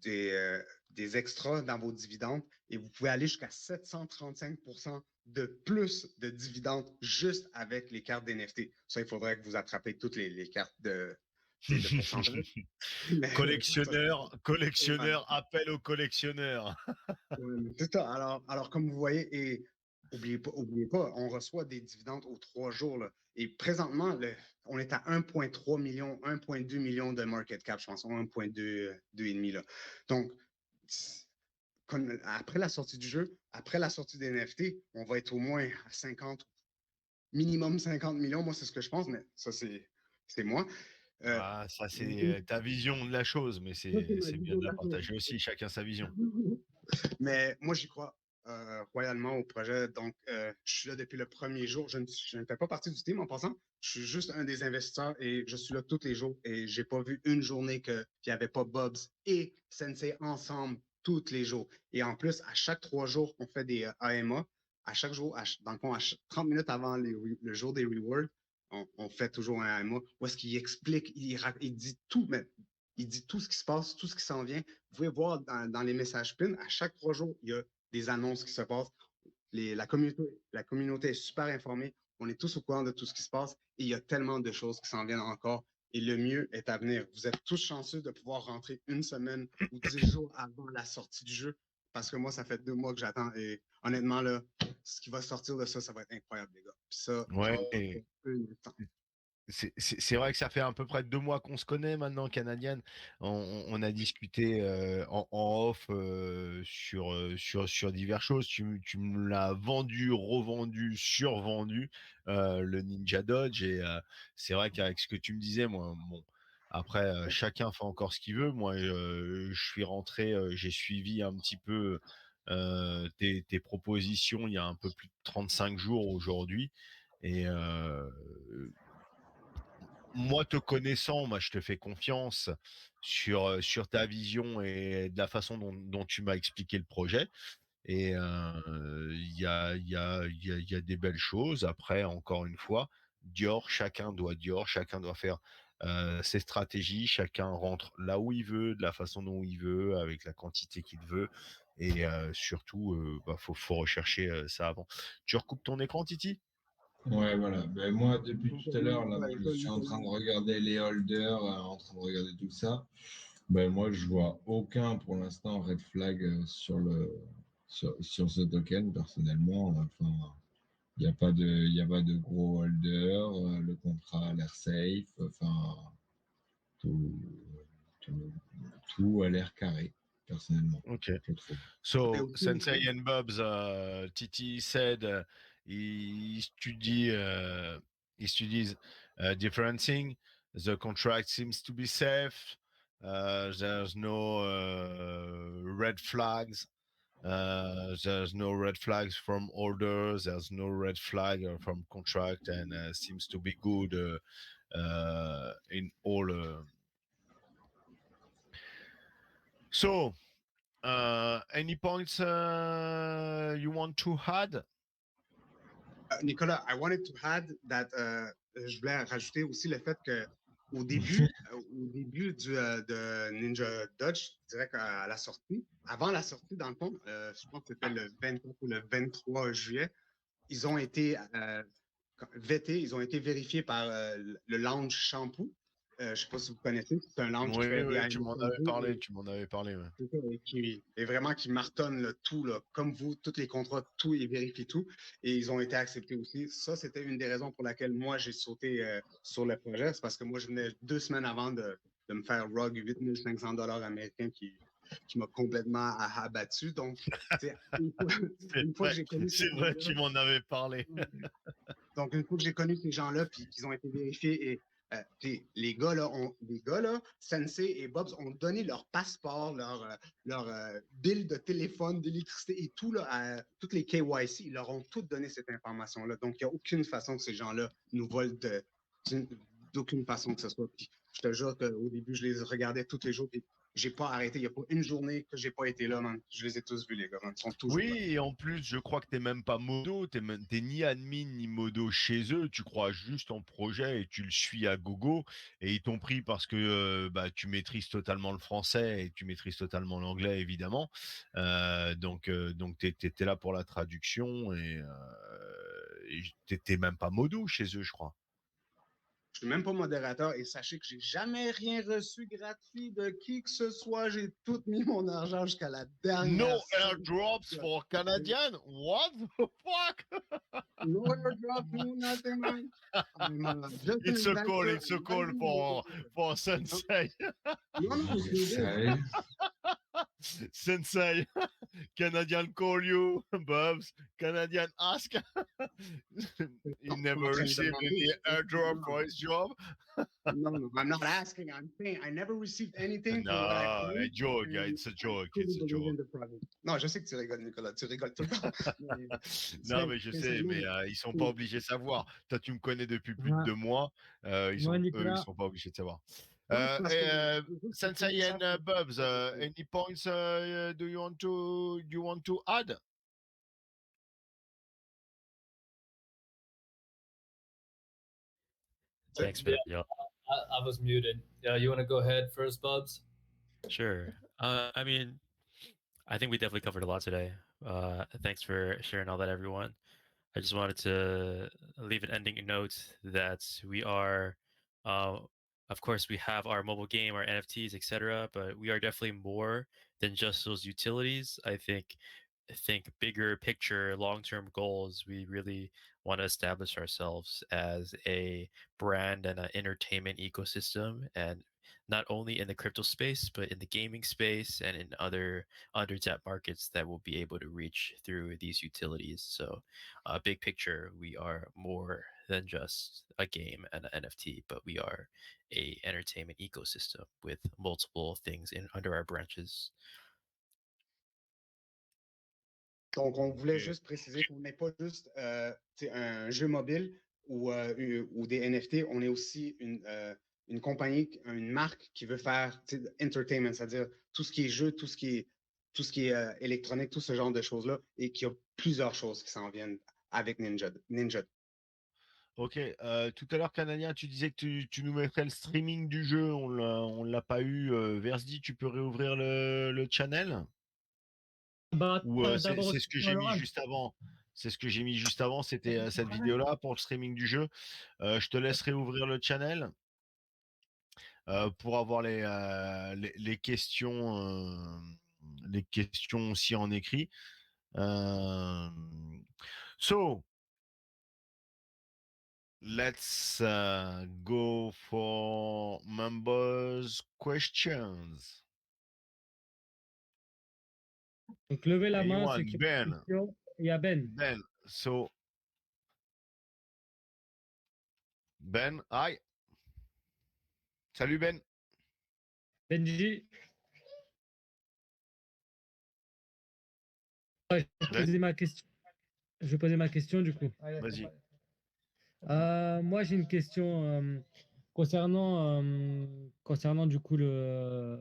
des extras dans vos dividendes et vous pouvez aller jusqu'à 735% de plus de dividendes juste avec les cartes d'NFT. Ça, il faudrait que vous attrapez toutes les cartes de pourcentage. Collectionneur, appel aux collectionneurs. C'est ça. Alors, comme vous voyez, et oubliez pas, on reçoit des dividendes aux 3 jours. Là. Et présentement, on est à 1,3 million, 1,2 million de market cap, je pense, 1,2,5 là. Donc, après la sortie du jeu, après la sortie des NFT, on va être au moins à 50, minimum 50 millions. Moi, c'est ce que je pense, mais ça, c'est moi. Ça, c'est ta vision de la chose, mais c'est bien de la partager aussi, chacun sa vision. Mais moi, j'y crois royalement au projet. Donc, je suis là depuis le premier jour. Je ne fais pas partie du team en passant. Je suis juste un des investisseurs et je suis là tous les jours. Et j'ai pas vu une journée qu'il n'y avait pas Bobs et Sensei ensemble tous les jours. Et en plus, à chaque 3 jours, on fait des AMA. À chaque jour, dans le fond, 30 minutes avant le jour des rewards, on fait toujours un AMA où est-ce qu'il explique, il dit tout, mais il dit tout ce qui se passe, tout ce qui s'en vient. Vous pouvez voir dans les messages pin, à chaque 3 jours, il y a des annonces qui se passent. La communauté est super informée. On est tous au courant de tout ce qui se passe et il y a tellement de choses qui s'en viennent encore. Et le mieux est à venir. Vous êtes tous chanceux de pouvoir rentrer une semaine ou 10 jours avant la sortie du jeu parce que moi, ça fait 2 mois que j'attends. Et honnêtement, là, ce qui va sortir de ça, ça va être incroyable, les gars. Puis ça, ouais. c'est vrai que ça fait à peu près 2 mois qu'on se connaît maintenant, Canadienne. On a discuté en off sur diverses choses. Tu me l'as vendu, revendu, survendu le Ninjadoge et c'est vrai qu'avec ce que tu me disais, moi, bon, après chacun fait encore ce qu'il veut. Moi, je suis rentré, j'ai suivi un petit peu tes propositions il y a un peu plus de 35 jours aujourd'hui et moi, te connaissant, moi, je te fais confiance sur ta vision et de la façon dont tu m'as expliqué le projet. Et il y a des belles choses. Après, encore une fois, Dior, chacun doit faire ses stratégies, chacun rentre là où il veut, de la façon dont il veut, avec la quantité qu'il veut. Et surtout, faut rechercher ça avant. Tu recoupes ton écran, Titi? Ouais, voilà. Ben, moi, depuis Donc, tout à l'heure, là, moi, je suis en train de Nicolas, regarder les holders, en train de regarder tout ça. Ben, moi, je vois aucun, pour l'instant, red flag sur ce token, personnellement. Enfin, il y a pas de gros holders, le contrat a l'air safe, enfin, tout, tout, tout a l'air carré, personnellement, Ok. je trouve. mais So aussi, Sensei and Bubs, Titi said he studies different thing. The contract seems to be safe. There's no red flags. There's no red flags from orders. There's no red flag from contract, and seems to be good in all. So, any points you want to add? Nicolas, I wanted to add that je voulais rajouter aussi le fait que au début de Ninja Dodge, je dirais qu'à la sortie, avant la sortie, dans le fond, je pense que c'était le 24 ou le 23 juillet, ils ont été vettés, ils ont été vérifiés par le Lounge Shampoo. Je ne sais pas si vous connaissez, c'est un lounge qui Oui, fait des oui, shampoo. tu m'en avais parlé. Ouais. C'est ça, et vraiment qui martonne le tout, là, comme vous, tous les contrats, tout et vérifie tout. Et ils ont été acceptés aussi. Ça, c'était une des raisons pour laquelle moi, j'ai sauté sur le projet. C'est parce que moi, je venais 2 semaines avant de me faire ROG 8500 $ américains qui m'a complètement abattu. Donc, une fois que j'ai connu ces C'est vrai, gens-là, tu m'en avais parlé. donc, une fois que j'ai connu ces gens-là, puis qu'ils ont été vérifiés, et les gars, là, Sensei et Bobs ont donné leur passeport, leur bill de téléphone, d'électricité et tout, là, à toutes les KYC, ils leur ont tout donné cette information-là. Donc, il n'y a aucune façon que ces gens-là nous volent d'aucune façon que ce soit. Puis, je te jure qu'au début, je les regardais tous les jours, puis j'ai pas arrêté. Il n'y a pas une journée que j'ai pas été là, man. Je les ai tous vus, les gars, man. Ils sont toujours là. Oui, et en plus, je crois que t'es même pas modo, t'es ni admin ni modo chez eux, tu crois juste en projet et tu le suis à gogo, et ils t'ont pris parce que tu maîtrises totalement le français et tu maîtrises totalement l'anglais, évidemment. Donc t'es là pour la traduction et t'es même pas modo chez eux, je crois. Je suis même pas modérateur et sachez que j'ai jamais rien reçu gratuit de qui que ce soit. J'ai tout mis mon argent jusqu'à la dernière No cent. airdrops for Canadian? What the fuck? No airdrop, no nothing, man. Just an investor. It's a call for No, Sensei. no, c'est this. Sérieux? Sensei, Canadian call you, Bubs. Canadian ask. He Non, je suis en never train de received any demander. airdrop for his job. No, no, I'm not asking. I'm saying I never received anything for what I No, a paid. joke. And It's a I joke. truly It's a believe joke. in the project. Non, je sais que tu rigoles, Nicolas. Tu rigoles tout le temps. Mais, Non, mais je sais, mais ils sont pas obligés de savoir. Toi, tu me connais depuis plus de 2 mois. Ils sont pas obligés de savoir. Ouais, c'est parce que juste pour Sensei and que Bubs, any points do you want to add? Thanks, man. Yeah, I was muted. You want to go ahead first, Bubs? sure. I mean, I think we definitely covered a lot today. Thanks for sharing all that, everyone. I just wanted to leave an ending note that we are, of course, we have our mobile game, our NFTs, etc. But we are definitely more than just those utilities. I think bigger picture, long-term goals. We really want to establish ourselves as a brand and an entertainment ecosystem, and not only in the crypto space, but in the gaming space and in other undertapped markets that we'll be able to reach through these utilities. So, big picture, we are more than just a game and an NFT, but we are a entertainment ecosystem with multiple things in under our branches. Donc, on voulait juste préciser qu'on n'est pas juste un jeu mobile ou des NFT, on est aussi une compagnie, une marque qui veut faire entertainment, c'est-à-dire tout ce qui est jeu, tout ce qui est électronique, tout ce genre de choses-là, et qu'il y a plusieurs choses qui s'en viennent avec Ninja. Ok, tout à l'heure, Canadien, tu disais que tu nous mettrais le streaming du jeu, on l'a pas eu. Versdi, tu peux réouvrir le channel? Bah, Ou d'abord, c'est ce que j'ai mis juste avant. C'est ce que j'ai mis juste avant, c'était cette vidéo-là pour le streaming du jeu. Je te laisserai ouvrir le channel pour avoir les questions aussi en écrit. So, let's go for members questions. donc levez la main, Anyone? ceux qui ont Ben. une question. Il y a Ben. Ben. So, Ben, hi. Salut Ben. Benji. Ouais, je vais Ben, poser ma question. Je vais poser ma question du coup. vas-y. Moi, j'ai une question concernant du coup le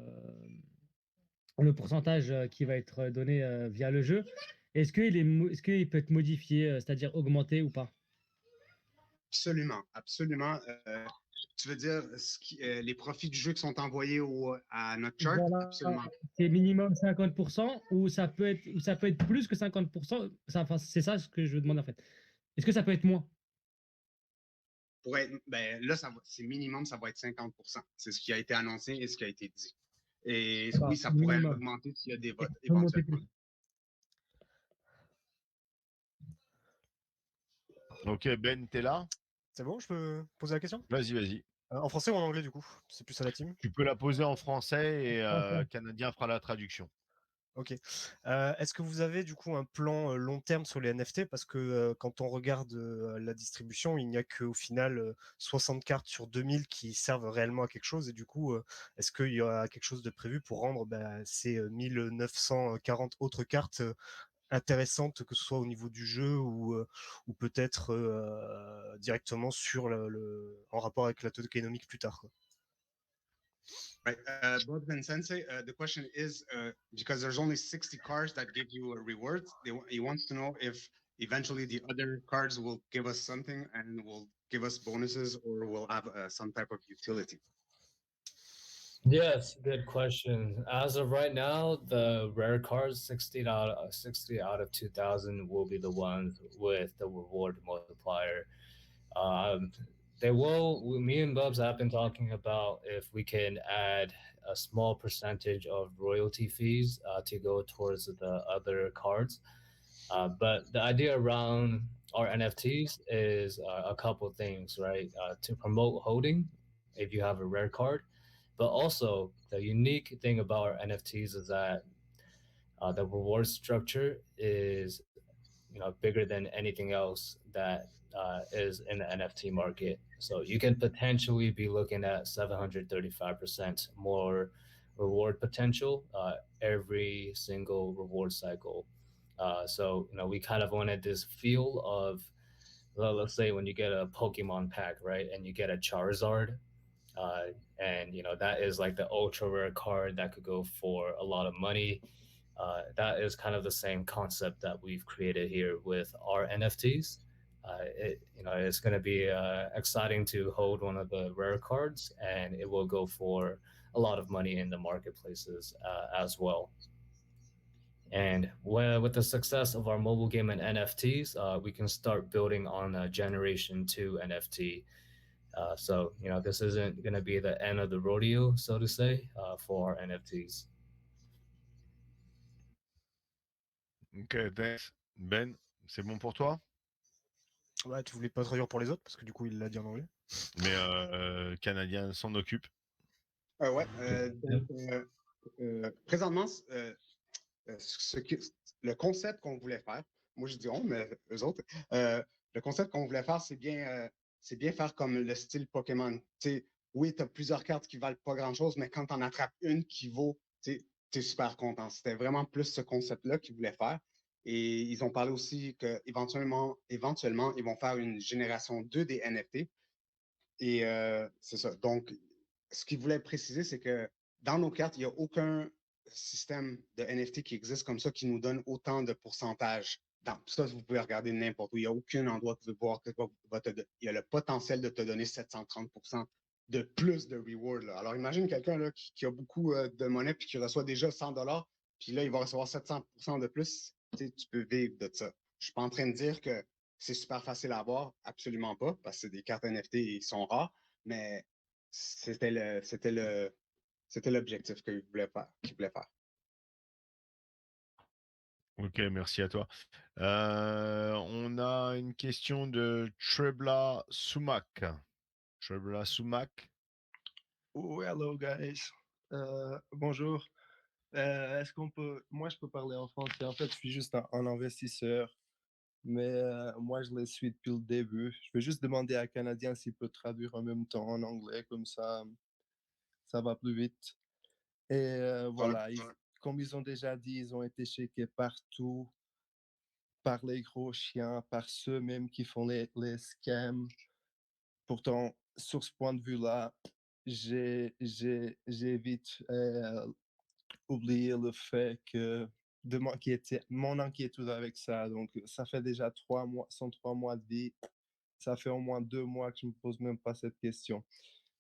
pourcentage qui va être donné via le jeu. Est-ce qu'il peut être modifié, c'est-à-dire augmenté ou pas? Absolument, absolument. Tu veux dire les profits du jeu qui sont envoyés à notre chart? Voilà, Absolument. c'est minimum 50% ou ça peut être plus que 50%. Enfin, c'est ça ce que je demande en fait. Est-ce que ça peut être moins? Ben, là, c'est minimum, ça va être 50%. C'est ce qui a été annoncé et ce qui a été dit. Et Enfin, oui, ça pourrait minimum. augmenter s'il y a des votes Ça peut monter éventuellement. plus. Ok, Ben, t'es là? C'est bon, je peux poser la question? Vas-y, vas-y. En français ou en anglais, du coup? C'est plus à la team. Tu peux la poser en français et Français. Canadien fera la traduction. Ok. Est-ce que vous avez du coup un plan long terme sur les NFT? Parce que quand on regarde la distribution, il n'y a qu'au final 60 cartes sur 2000 qui servent réellement à quelque chose. Et du coup, est-ce qu'il y a quelque chose de prévu pour rendre ces 1940 autres cartes intéressantes, que ce soit au niveau du jeu ou peut-être directement sur en rapport avec la tokenomics plus tard, quoi. Right. Bogdan Sensei, the question is because there's only 60 cards that give you a reward, he wants to know if eventually the other cards will give us something and will give us bonuses or will have some type of utility. Yes, good question. As of right now, the rare cards, 60 out of 2000 will be the ones with the reward multiplier. Me and Bubs have been talking about if we can add a small percentage of royalty fees to go towards the other cards. But the idea around our NFTs is a couple things, right? To promote holding if you have a rare card. But also, the unique thing about our NFTs is that the reward structure is, bigger than anything else that is in the NFT market. So you can potentially be looking at 735% more reward potential every single reward cycle. So we kind of wanted this feel of, well, let's say when you get a Pokemon pack, right, and you get a Charizard, and that is like the ultra rare card that could go for a lot of money. That is kind of the same concept that we've created here with our NFTs. It's going to be exciting to hold one of the rare cards, and it will go for a lot of money in the marketplaces as well. And with the success of our mobile game and NFTs, we can start building on a Generation 2 NFT. So, this isn't going to be the end of the rodeo, so to say, for our NFTs. Ok, thanks. Ben, c'est bon pour toi? Ouais, tu voulais pas traduire pour les autres parce que du coup, il l'a dit en anglais. Mais Canadien s'en occupe. Ouais. Présentement, le concept qu'on voulait faire, moi je dis on, mais eux autres, le concept qu'on voulait faire, c'est bien faire comme le style Pokémon. T'sais, oui, tu as plusieurs cartes qui valent pas grand-chose, mais quand tu en attrapes une qui vaut, tu es super content. C'était vraiment plus ce concept-là qu'ils voulaient faire. Et ils ont parlé aussi qu'éventuellement, ils vont faire une génération 2 des NFT. Et c'est ça. Donc, ce qu'ils voulaient préciser, c'est que dans nos cartes, il n'y a aucun système de NFT qui existe comme ça qui nous donne autant de pourcentage. Ça, vous pouvez regarder n'importe où. Il n'y a aucun endroit que vous pouvez voir que il y a le potentiel de te donner 730% de plus de reward. Là. Alors, imagine quelqu'un là, qui a beaucoup de monnaie puis qui reçoit déjà 100$, puis là, il va recevoir 700% de plus. Tu peux vivre de ça. Je ne suis pas en train de dire que c'est super facile à avoir, absolument pas, parce que c'est des cartes NFT et ils sont rares, mais c'était l'objectif qu'ils voulaient faire. Ok, merci à toi. On a une question de Trebla Sumac. Trebla Sumac. Oh, hello guys. Bonjour. Est-ce qu'on peut... Moi, je peux parler en français. En fait, je suis juste un investisseur, mais moi, je les suis depuis le début. Je vais juste demander à Canadien s'il peut traduire en même temps en anglais, comme ça va plus vite. Et voilà, comme ils ont déjà dit, ils ont été checkés partout, par les gros chiens, par ceux même qui font les scams. Pourtant, sur ce point de vue-là, j'ai vite oublié le fait que de mon inquiétude avec ça. Donc, ça fait déjà 3 mois, 3 mois de vie. Ça fait au moins 2 mois que je me pose même pas cette question.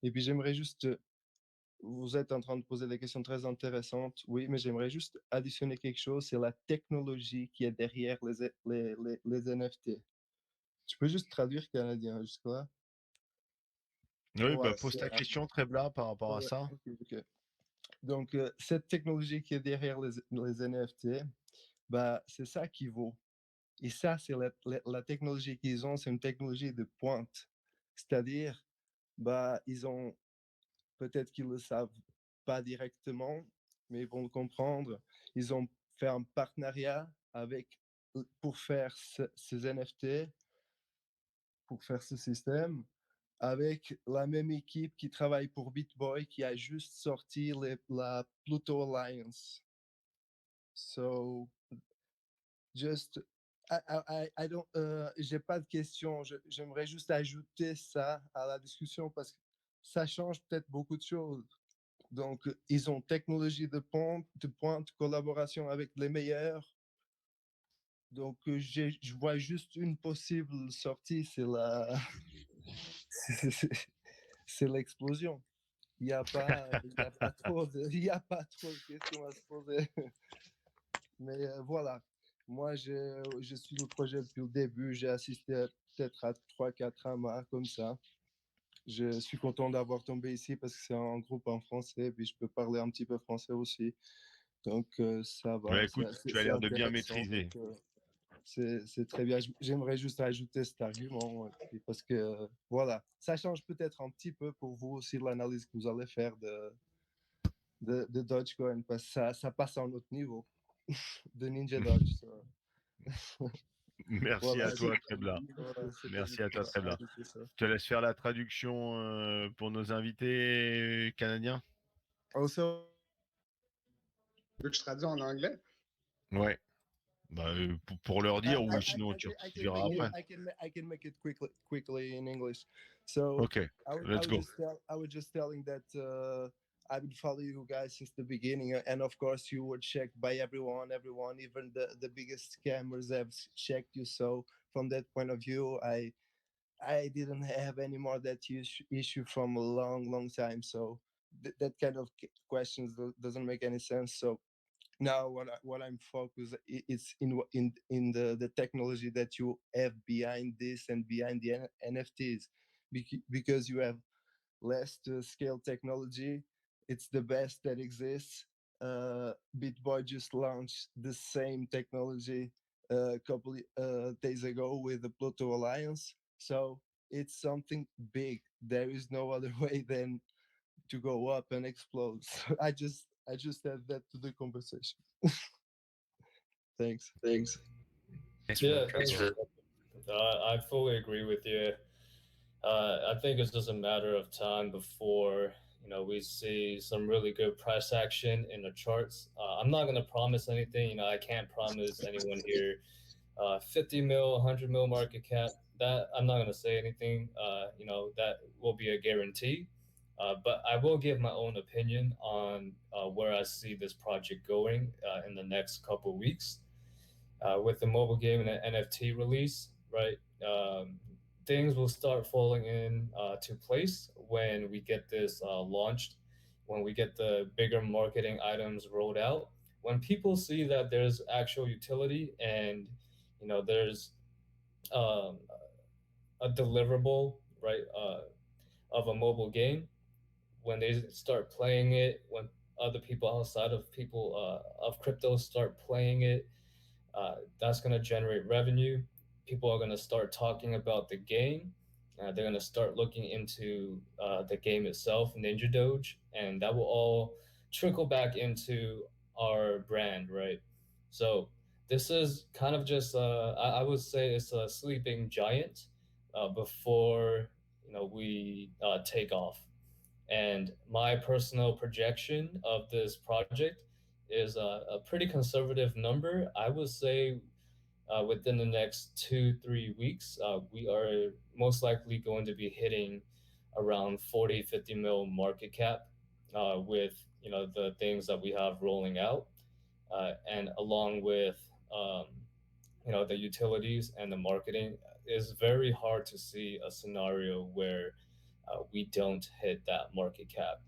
Et puis, j'aimerais juste, vous êtes en train de poser des questions très intéressantes, oui, mais j'aimerais juste additionner quelque chose, c'est la technologie qui est derrière les NFT. Tu peux juste traduire canadien jusque-là? Oui, bah, Ouais, pose ta question, Trebla, par rapport à Ouais, ça. ok. Donc, cette technologie qui est derrière les NFT, bah, c'est ça qui vaut. Et ça, c'est la technologie qu'ils ont, c'est une technologie de pointe. C'est-à-dire, bah, ils ont, peut-être qu'ils ne le savent pas directement, mais ils vont le comprendre. Ils ont fait un partenariat pour faire ces NFT, pour faire ce système, avec la même équipe qui travaille pour BitBoy, qui a juste sorti la Pluto Alliance. So, just, I don't, j'ai pas de questions. J'aimerais juste ajouter ça à la discussion parce que ça change peut-être beaucoup de choses. Donc, ils ont technologie de pointe, collaboration avec les meilleurs. Donc, je vois juste une possible sortie, c'est c'est l'explosion. Il n'y a pas, il y a pas trop de questions à se poser. Mais voilà, moi, je suis le projet depuis le début. J'ai assisté peut-être à 3-4 amas comme ça. Je suis content d'avoir tombé ici parce que c'est un groupe en français, puis je peux parler un petit peu français aussi. Donc, ça va. Ouais, écoute, tu as C'est l'air de bien intéressant. maîtriser. Donc, c'est très bien. J'aimerais juste ajouter cet argument parce que, voilà, ça change peut-être un petit peu pour vous aussi l'analyse que vous allez faire de Dogecoin parce que ça passe à un autre niveau de Ninjadoge. Merci Voilà, à toi, Trebla. c'était Merci juste à toi, pour Trebla. ajouter ça. Je te laisse faire la traduction pour nos invités canadiens. Also, Tu veux que je traduis en anglais? Ouais. Bah, pour leur dire, ou sinon tu diras après. I can make it quickly in English. So Ok, let's go. I was just telling that I've been following you guys since the beginning, and of course you were checked by everyone, even the biggest scammers have checked you. So from that point of view, I didn't have any more that issue from a long time. So that kind of questions doesn't make any sense. So now what I'm focused is in the technology that you have behind this and behind the NFTs, because you have less scale technology. It's the best that exists. BitBoy just launched the same technology a couple days ago with the Pluto Alliance. So it's something big. There is no other way than to go up and explode. So I just add that to the conversation. Thanks. Thanks. Yeah, thanks. I fully agree with you. I think it's just a matter of time before we see some really good price action in the charts. I'm not gonna promise anything. I can't promise anyone here 50 mil, 100 mil market cap. That I'm not gonna say anything. That will be a guarantee. But I will give my own opinion on where I see this project going in the next couple of weeks. With the mobile game and the NFT release, right? Things will start falling in to place when we get this launched, when we get the bigger marketing items rolled out, when people see that there's actual utility and there's um, a deliverable, right, of a mobile game. When they start playing it, when other people outside of people of crypto start playing it, that's going to generate revenue. People are going to start talking about the game. They're going to start looking into the game itself, Ninjadoge, and that will all trickle back into our brand, right? So this is kind of just, I would say it's a sleeping giant before we take off. And my personal projection of this project is a pretty conservative number. I would say within the next 2-3 weeks, we are most likely going to be hitting around 40-50 mil market cap with the things that we have rolling out, and along with um, the utilities and the marketing. Is very hard to see a scenario where we don't hit that market cap.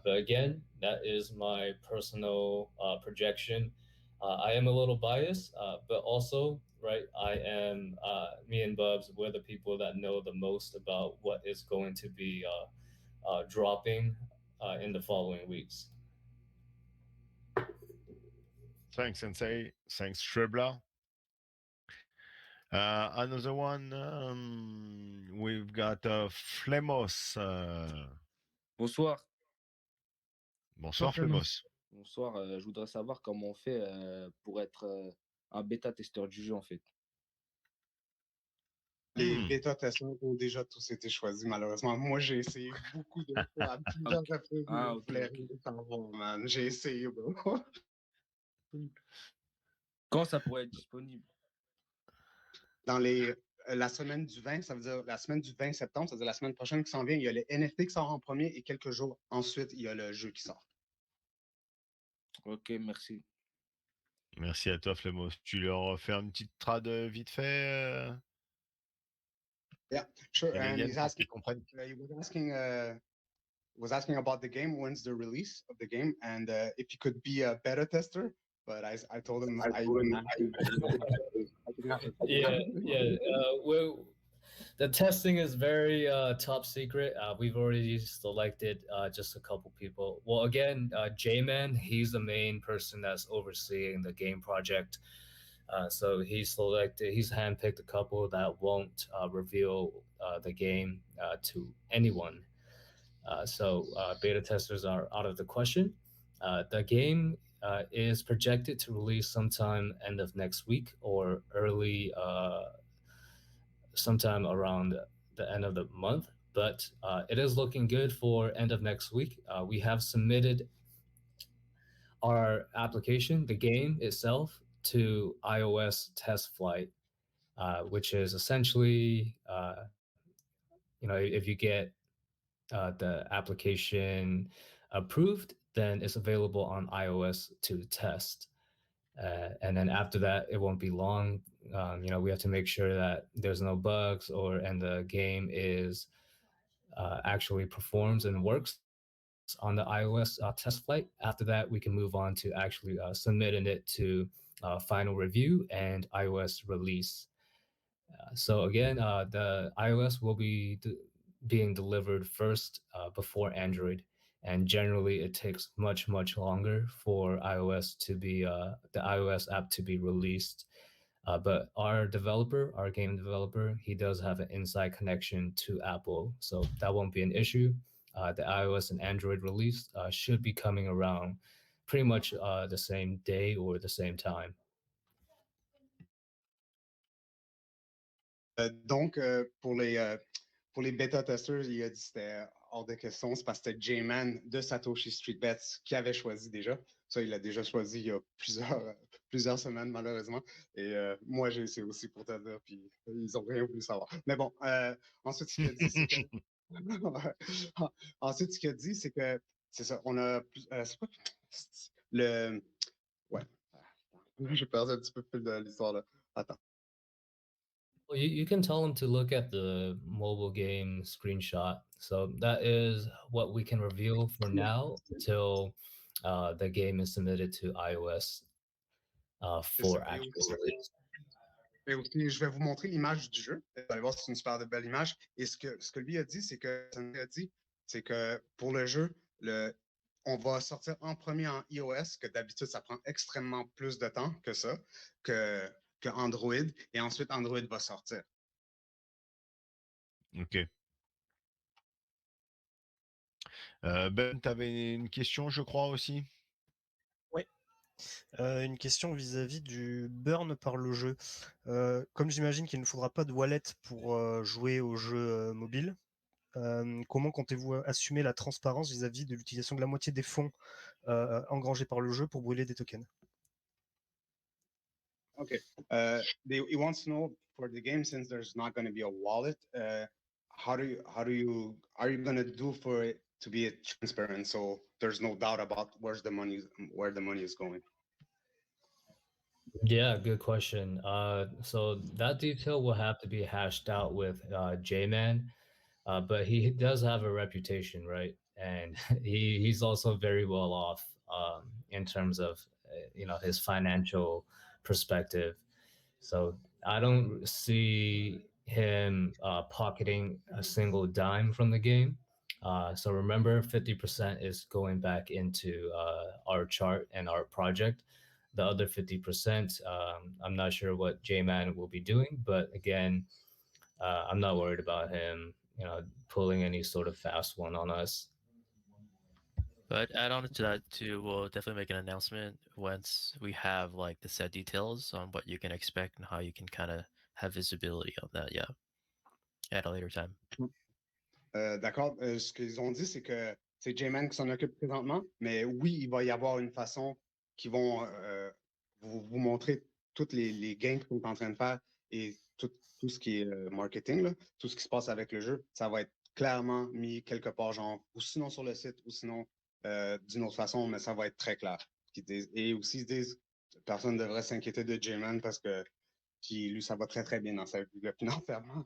But again, that is my personal projection. I am a little biased, but also, right, me and Bubs, we're the people that know the most about what is going to be dropping in the following weeks. Thanks, Sensei. Thanks, Trebla. Another one, we've got Flemos. Bonsoir. Bonsoir, Flemos. Bonsoir. Je voudrais savoir comment on fait pour être un bêta-testeur du jeu, en fait. Les bêta-testeurs ont déjà tous été choisis, malheureusement. Moi, j'ai essayé beaucoup de fois, à plusieurs reprises, man. J'ai essayé, bro. Quand ça pourrait être disponible? Dans la semaine du 20, ça veut dire la semaine du 20 septembre, ça veut dire la semaine prochaine qui s'en vient, il y a le NFT qui sort en premier et quelques jours ensuite, il y a le jeu qui sort. Ok, merci. Merci à toi, Flemos. Tu leur fais une petite trad vite fait Yeah, sure. And Canadien, he's pour asking, qu'ils comprennent. he was asking about the game, when's the release of the game, and if he could be a beta tester. But I told him Well, the testing is very top secret. We've already selected just a couple people. Well, again, J-Man, he's the main person that's overseeing the game project. So he's handpicked a couple that won't reveal the game to anyone. So beta testers are out of the question. The game is projected to release sometime end of next week or early sometime around the end of the month. But it is looking good for end of next week. We have submitted our application, the game itself, to iOS test flight, which is essentially, if you get the application approved, then it's available on iOS to test. And then after that, it won't be long. We have to make sure that there's no bugs and the game is actually performs and works on the iOS test flight. After that, we can move on to actually submitting it to final review and iOS release. So again, the iOS will be being delivered first before Android, and generally it takes much longer for iOS to be the iOS app to be released But our developer, our game developer, he does have an inside connection to Apple, so that won't be an issue. The iOS and Android release should be coming around pretty much the same day or the same time. Donc, pour les bêta-testeurs, il a dit que c'était hors de question. C'est parce que c'était J-Man de Satoshi Street Bets qui avait choisi déjà. Ça, il l'a déjà choisi il y a plusieurs semaines, malheureusement. Et moi, j'ai essayé aussi pour te dire, puis ils n'ont rien voulu savoir. Mais bon, ensuite, ce qu'il a dit, c'est que... ensuite, ce qu'il a dit, c'est que... C'est ça, on a... c'est quoi? Le... Ouais. J'ai perdu un petit peu plus de l'histoire, là. Attends. Well, you can tell them to look at the mobile game screenshot. So that is what we can reveal for now until the game is submitted to iOS for ça. actual release. Et aussi, je vais vous montrer l'image du jeu. Vous allez voir, c'est une super belle image. Et ce que lui a dit, c'est que pour le jeu, on va sortir en premier en iOS, que d'habitude, ça prend extrêmement plus de temps que ça, que Android. Et ensuite, Android va sortir. Ok. Ben, tu avais une question, je crois, aussi? Oui. Une question vis-à-vis du burn par le jeu. Comme j'imagine qu'il ne faudra pas de wallet pour jouer aux jeux mobiles, comment comptez-vous assumer la transparence vis-à-vis de l'utilisation de la moitié des fonds engrangés par le jeu pour brûler des tokens? Okay. He wants to know for the game, since there's not going to be a wallet, are you going to do for it to be transparent so there's no doubt about where the money is going? Yeah, good question. So that detail will have to be hashed out with J-Man, but he does have a reputation, right? And he's also very well off in terms of his financial perspective. So I don't see him pocketing a single dime from the game. So remember, 50% is going back into our chart and our project. The other 50%, I'm not sure what J-Man will be doing, but again, I'm not worried about him, pulling any sort of fast one on us. But add on to that too, we'll definitely make an announcement once we have like the set details on what you can expect and how you can kind of have visibility of that. Yeah, at a later time. D'accord. Ce qu'ils ont dit, c'est que c'est J-Man qui s'en occupe présentement, mais oui, il va y avoir une façon qui vont vous montrer toutes les gains qu'ils sont en train de faire et tout ce qui est marketing, là, tout ce qui se passe avec le jeu. Ça va être clairement mis quelque part, genre, ou sinon sur le site, ou sinon d'une autre façon, mais ça va être très clair. Et aussi, ils disent personne ne devrait s'inquiéter de J-Man parce que lui, ça va très, très bien dans sa vie financièrement.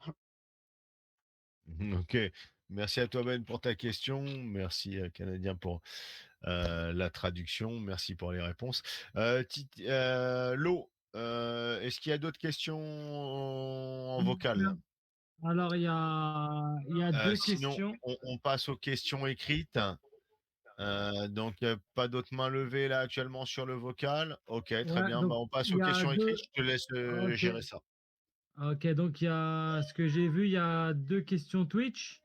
Ok. Merci à toi, Ben, pour ta question. Merci, Canadien, pour la traduction. Merci pour les réponses. Lo, est-ce qu'il y a d'autres questions en vocal? Alors, il y a deux Sinon, questions. on passe aux questions écrites. Donc, pas d'autres mains levées là actuellement sur le vocal. Ok, très Ouais, bien. donc, Bah, on passe il aux y a questions deux. écrites. Je te laisse Ok. gérer ça. Ok, donc il y a ce que j'ai vu, il y a deux questions Twitch.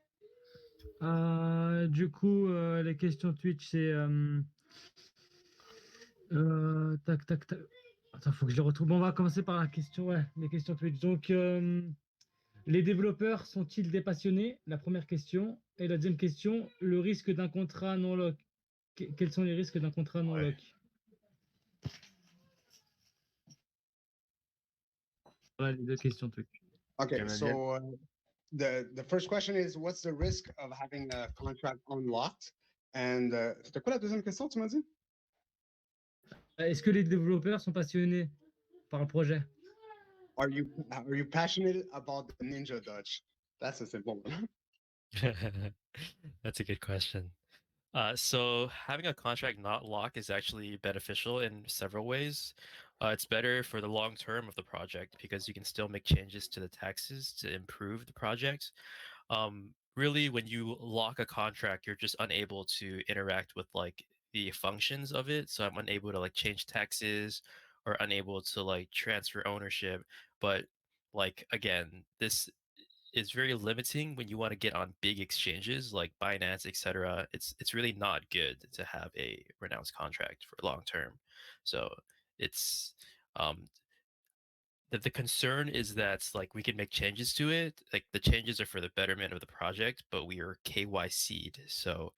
Du coup, les questions Twitch, c'est tac, tac, tac. Attends, faut que je les retrouve. Bon, on va commencer par la question, ouais, les questions Twitch. Donc, les développeurs sont-ils des passionnés? La première question. Et la deuxième question, le risque d'un contrat non lock. Quels sont les risques d'un contrat non lock? Voilà les deux questions Twitch. Okay, Canadien. so the first question is, what's the risk of having a contract unlocked? And c'était quoi la deuxième question, tu m'as dit? Est-ce que les développeurs sont passionnés par un projet? Are you passionate about the Ninjadoge? That's a simple one. That's a good question. So having a contract not lock is actually beneficial in several ways. It's better for the long term of the project because you can still make changes to the taxes to improve the project. Really, when you lock a contract, you're just unable to interact with like the functions of it. So I'm unable to like change taxes or unable to like transfer ownership. But like again, this is very limiting when you want to get on big exchanges like Binance, etc. It's really not good to have a renounced contract for long term. So it's the concern is that like we can make changes to it. Like the changes are for the betterment of the project, but we are KYC'd. So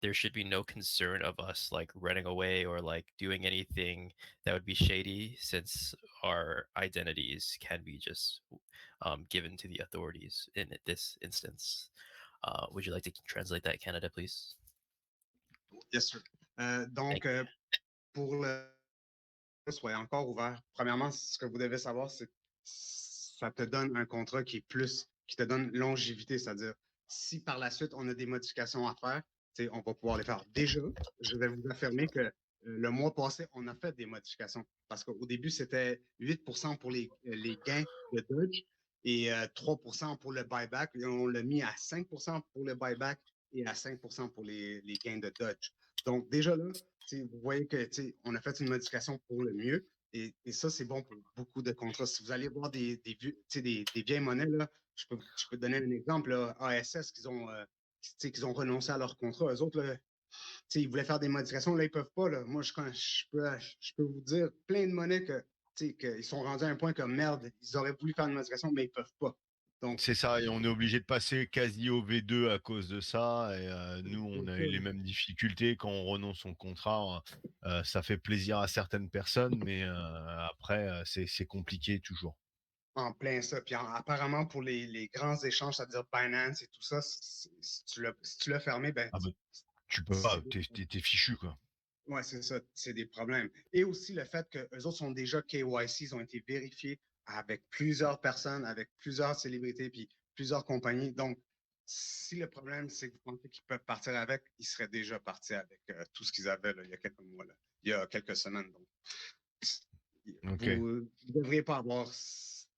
there should be no concern of us like running away or like doing anything that would be shady, since our identities can be just given to the authorities in this instance. Would you like to translate that, Canada, please? Yes, sir. Donc, pour le soit encore ouvert. Premièrement, ce que vous devez savoir, c'est que ça te donne un contrat qui te donne longévité, c'est-à-dire si par la suite on a des modifications à faire, on va pouvoir les faire. Déjà, je vais vous affirmer que le mois passé, on a fait des modifications parce qu'au début, c'était 8% pour les gains de DOGE et 3% pour le buyback. Et on l'a mis à 5% pour le buyback et à 5% pour les gains de DOGE. Donc, déjà là, vous voyez que on a fait une modification pour le mieux. Et ça, c'est bon pour beaucoup de contrats. Si vous allez voir des vieilles monnaies, là, je peux donner un exemple. Là, ASS, qu'ils ont renoncé à leur contrat. Eux autres, là, ils voulaient faire des modifications. Là, ils ne peuvent pas. Là. Moi, je peux vous dire plein de monnaies qu'ils sont rendus à un point que merde, ils auraient voulu faire une modification, mais ils ne peuvent pas. C'est ça, et on est obligé de passer quasi au V2 à cause de ça. Et nous, on a eu les mêmes difficultés quand on renonce son contrat. Ça fait plaisir à certaines personnes, mais après, c'est compliqué toujours. En plein ça. Puis apparemment, pour les grands échanges, c'est-à-dire Binance et tout ça, si tu l'as fermé, ben. Ah ben, tu peux pas, t'es fichu, quoi. Ouais, c'est ça, c'est des problèmes. Et aussi le fait qu'eux autres sont déjà KYC, ils ont été vérifiés avec plusieurs personnes, avec plusieurs célébrités, puis plusieurs compagnies. Donc, si le problème, c'est que vous pensez qu'ils peuvent partir avec, ils seraient déjà partis avec tout ce qu'ils avaient là, il y a quelques mois, là, il y a quelques semaines. Donc, vous ne devriez pas avoir. En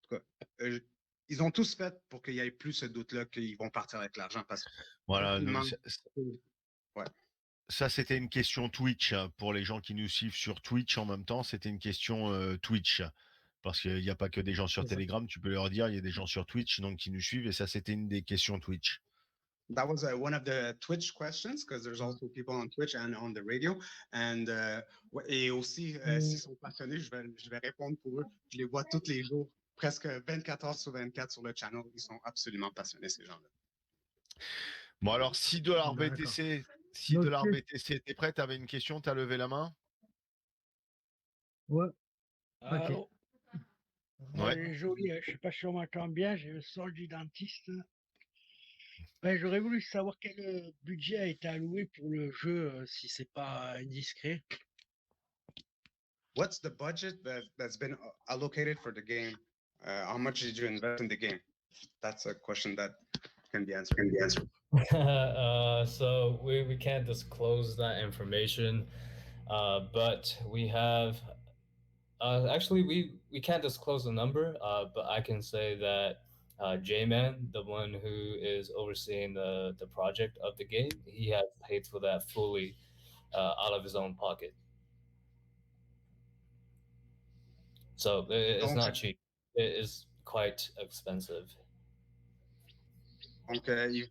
tout cas, ils ont tous fait pour qu'il n'y ait plus ce doute-là qu'ils vont partir avec l'argent. Parce que voilà. Ouais. Ça, c'était une question Twitch. Pour les gens qui nous suivent sur Twitch en même temps, c'était une question Twitch. Parce qu'il n'y a pas que des gens sur Telegram, tu peux leur dire, il y a des gens sur Twitch donc, qui nous suivent, et ça, c'était une des questions Twitch. That was one of the Twitch questions, because there's also people on Twitch and on the radio. And, et aussi, s'ils sont passionnés, je vais répondre pour eux. Je les vois tous les jours, presque 24 heures sur 24 sur le channel. Ils sont absolument passionnés, ces gens-là. Bon, alors, si $BTC, t'es prêt, t'avais une question, t'as levé la main? Ouais. Ok. Ouais. Désolé, je ne sais pas si on m'entend bien, j'ai le son du dentiste. Ben, j'aurais voulu savoir quel budget a été alloué pour le jeu, si c'est pas indiscret. What's the budget that's been allocated for the game? How much did you invest in the game? That's a question that can be answered. So we can't disclose that information, but we have. Actually, we can't disclose the number, but I can say that J-Man, the one who is overseeing the project of the game, he has paid for that fully out of his own pocket. So it's not cheap. It is quite expensive. Donc, il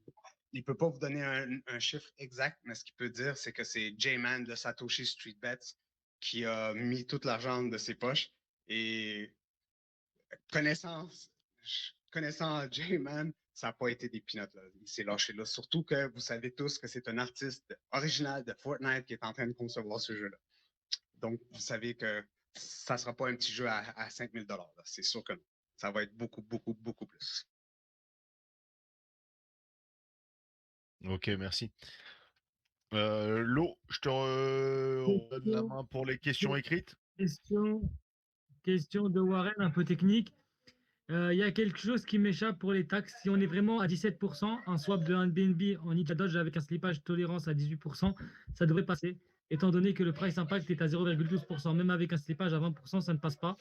ne peut pas vous donner un chiffre exact, mais ce qu'il peut dire, c'est que c'est J-Man de Satoshi Street Bets qui a mis tout l'argent de ses poches. Et connaissant J-Man, ça n'a pas été des peanuts. Là. Il s'est lâché là. Surtout que vous savez tous que c'est un artiste original de Fortnite qui est en train de concevoir ce jeu-là. Donc, vous savez que ça ne sera pas un petit jeu à 5 000 $. C'est sûr que non. Ça va être beaucoup, beaucoup, beaucoup plus. Ok, merci. Lo, je te redonne la main pour les questions écrites. Question de Warren, un peu technique. Il y a quelque chose qui m'échappe pour les taxes. Si on est vraiment à 17%, un swap de BNB en Ninjadoge avec un slippage tolérance à 18%, ça devrait passer. Étant donné que le price impact est à 0,12%, même avec un slippage à 20%, ça ne passe pas.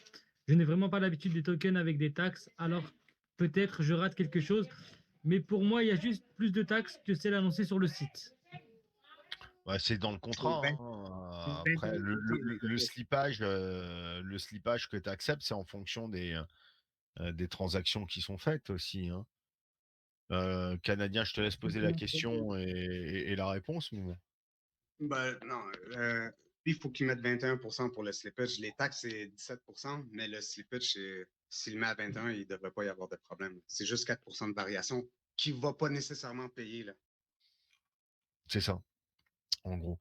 Je n'ai vraiment pas l'habitude des tokens avec des taxes, alors peut-être je rate quelque chose. Mais pour moi, il y a juste plus de taxes que celles annoncées sur le site. Ouais, c'est dans le contrat. Après, 21%, le slippage que tu acceptes, c'est en fonction des transactions qui sont faites aussi, hein. Canadien, je te laisse poser la question et la réponse, mais bon. Ben, non, lui, il faut qu'il mette 21% pour le slippage. Les taxes, c'est 17%, mais le slippage, s'il le met à 21, il ne devrait pas y avoir de problème. C'est juste 4% de variation qu'il ne va pas nécessairement payer, là. C'est ça, en gros.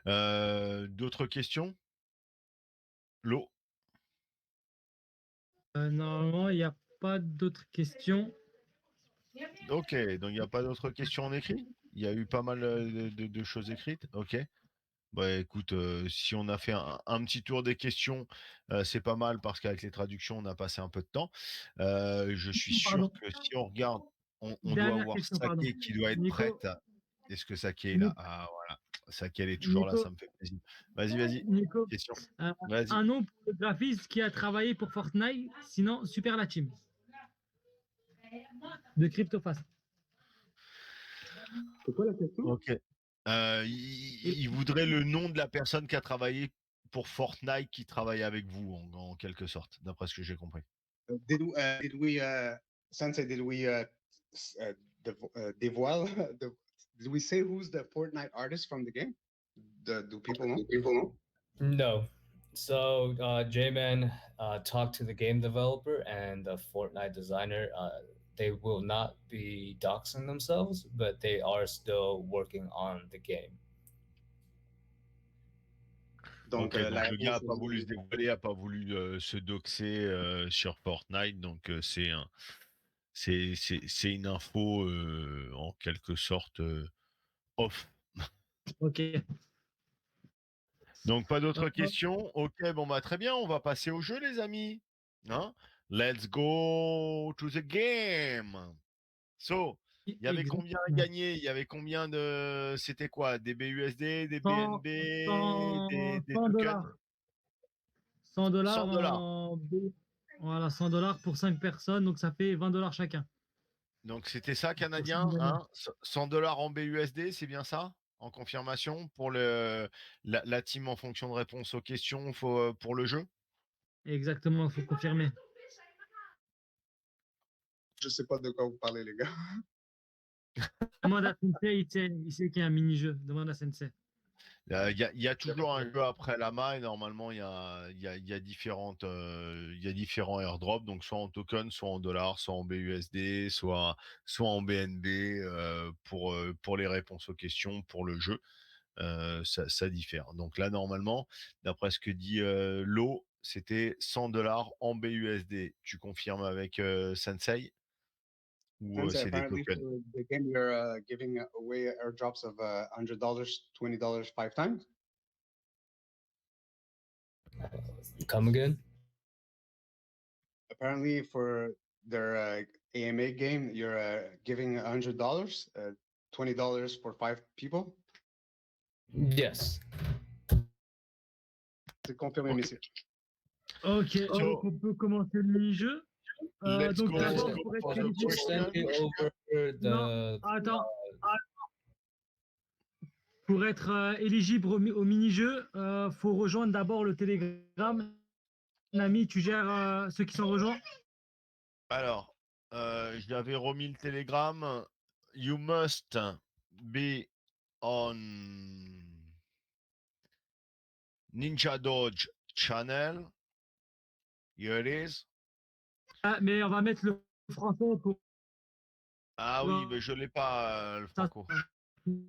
D'autres questions? L'eau? Normalement, il n'y a pas d'autres questions. Ok, donc il n'y a pas d'autres questions en écrit? Il y a eu pas mal de choses écrites? Ok. Bah écoute, si on a fait un petit tour des questions, c'est pas mal parce qu'avec les traductions, on a passé un peu de temps. Je suis sûr Pardon. que si on regarde, on doit Dernière avoir question, pardon. Saké qui doit être Nico, prête. Est-ce que Saké est là? Ni- Ah voilà, Saké elle est toujours là, Nico, ça me fait plaisir. Vas-y, Nico, question. Vas-y. un nom pour le graphiste qui a travaillé pour Fortnite, sinon Super la team de CryptoFast. C'est quoi la question? Ok. Il voudrait le nom de la personne qui a travaillé pour Fortnite, qui travaille avec vous, en quelque sorte, d'après ce que j'ai compris. Sensei, did we dévoile? Did we say who's the Fortnite artist from the game? Do people know? No. So J-Man talked to the game developer and the Fortnite designer. They will not be doxing themselves, but they are still working on the game. Donc, Ok, donc la le gars réponse a pas voulu se dévoiler, a pas voulu se doxer sur Fortnite, donc c'est une info en quelque sorte off. Ok. Donc pas d'autres questions. Ok, bon bah très bien, on va passer au jeu les amis. Hein? Let's go to the game. So, il y avait combien à Exactement. gagner? Il y avait combien de... C'était quoi? Des BUSD, des 100, BNB, 100, des 100 tokens? dollars. 100 100 dollars dollars. Voilà, 100 dollars pour 5 personnes, donc ça fait 20 dollars chacun. Donc c'était ça, Pour Canadien, 5 gagnants. hein? 100 dollars en BUSD, c'est bien ça? En confirmation pour la team en fonction de réponse aux questions pour le jeu? Exactement, il faut confirmer. je sais pas de quoi vous parlez, les gars. Demande à Sensei, il sait qu'il y a un mini-jeu. Demande à Sensei. Il y a toujours un jeu après la main et normalement il y a différents airdrops, donc soit en token, soit en dollars, soit en BUSD, soit en BNB pour les réponses aux questions, pour le jeu. Ça diffère. Donc là normalement, d'après ce que dit Lo, c'était 100 dollars en BUSD. Tu confirmes avec Sensei ou Sensei, c'est des apparently tokens? for the game, you're giving away airdrops of $100, $20 5 times. Come again? Apparently for their AMA game, you're giving $100, $20 for 5 people. Yes. C'est confirmé, Ok. messieurs. Ok, So, donc on peut commencer le mini-jeu. let's Donc go. d'abord, Let's pour go être for the éligible. question. Send me over Non, the. attends. Pour être éligible au mini-jeu, faut rejoindre d'abord le Telegram. Nami, tu gères ceux qui sont rejoints? Alors, j'avais remis le télégramme. You must be on Ninjadoge channel. Here it is. Ah, mais on va mettre le français pour. Ah oui, mais je l'ai pas le Ça, franco.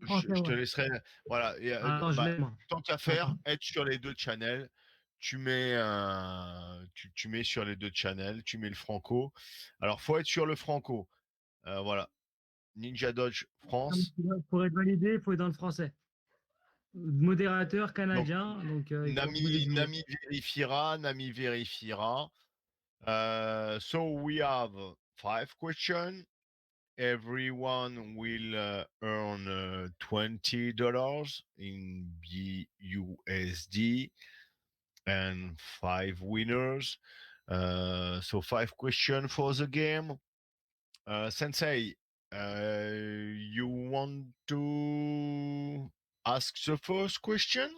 français, Je te ouais. laisserai. Voilà. Et, Attends, je l'ai, moi. tant qu'à faire, être sur les deux channels. Tu mets, tu mets sur les deux channels. Tu mets le franco. Alors, faut être sur le franco. Voilà. Ninja Dodge France. Pour être validé, il faut être dans le français. Modérateur Donc, canadien, donc il faut que vous êtes joueur. Nami vérifiera. So we have 5 questions. Everyone will earn $20 in BUSD and 5 winners. So 5 questions for the game. Sensei, you want to ask the first question?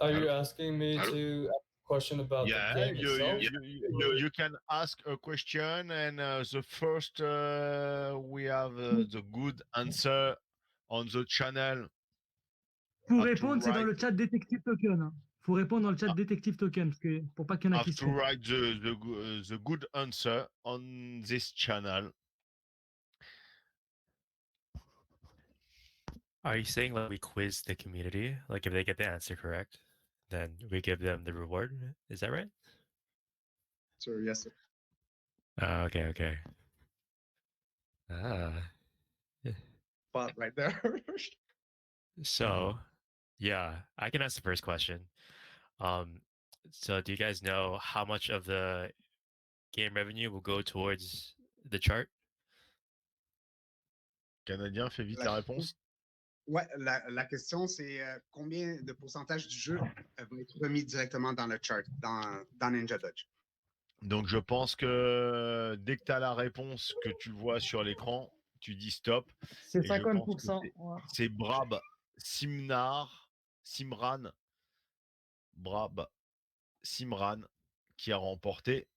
Are you asking me to ask a question about the Yeah, game itself? you can ask a question, and the first we have the good answer on the channel. Pour Have to répondre, c'est dans write- le chat Détectives Tokens. Hein. Faut répondre dans le chat Détectives Tokens pour pas qu'il y en a qui Have se to trompent. write the good answer on this channel. Are you saying like we quiz the community? Like if they get the answer correct, then we give them the reward? Is that right? Sure, yes, sir. Okay, okay. Ah. Spot right there. So, yeah, I can ask the first question. So do you guys know how much of the game revenue will go towards the chart? Canadien, fais vite la réponse. Ouais, la question, c'est combien de pourcentage du jeu va être remis directement dans le chart, dans Ninjadoge? Donc, je pense que dès que tu as la réponse que tu vois sur l'écran, tu dis stop. C'est Et je pense que 50%. Ouais. c'est Brab Simran qui a remporté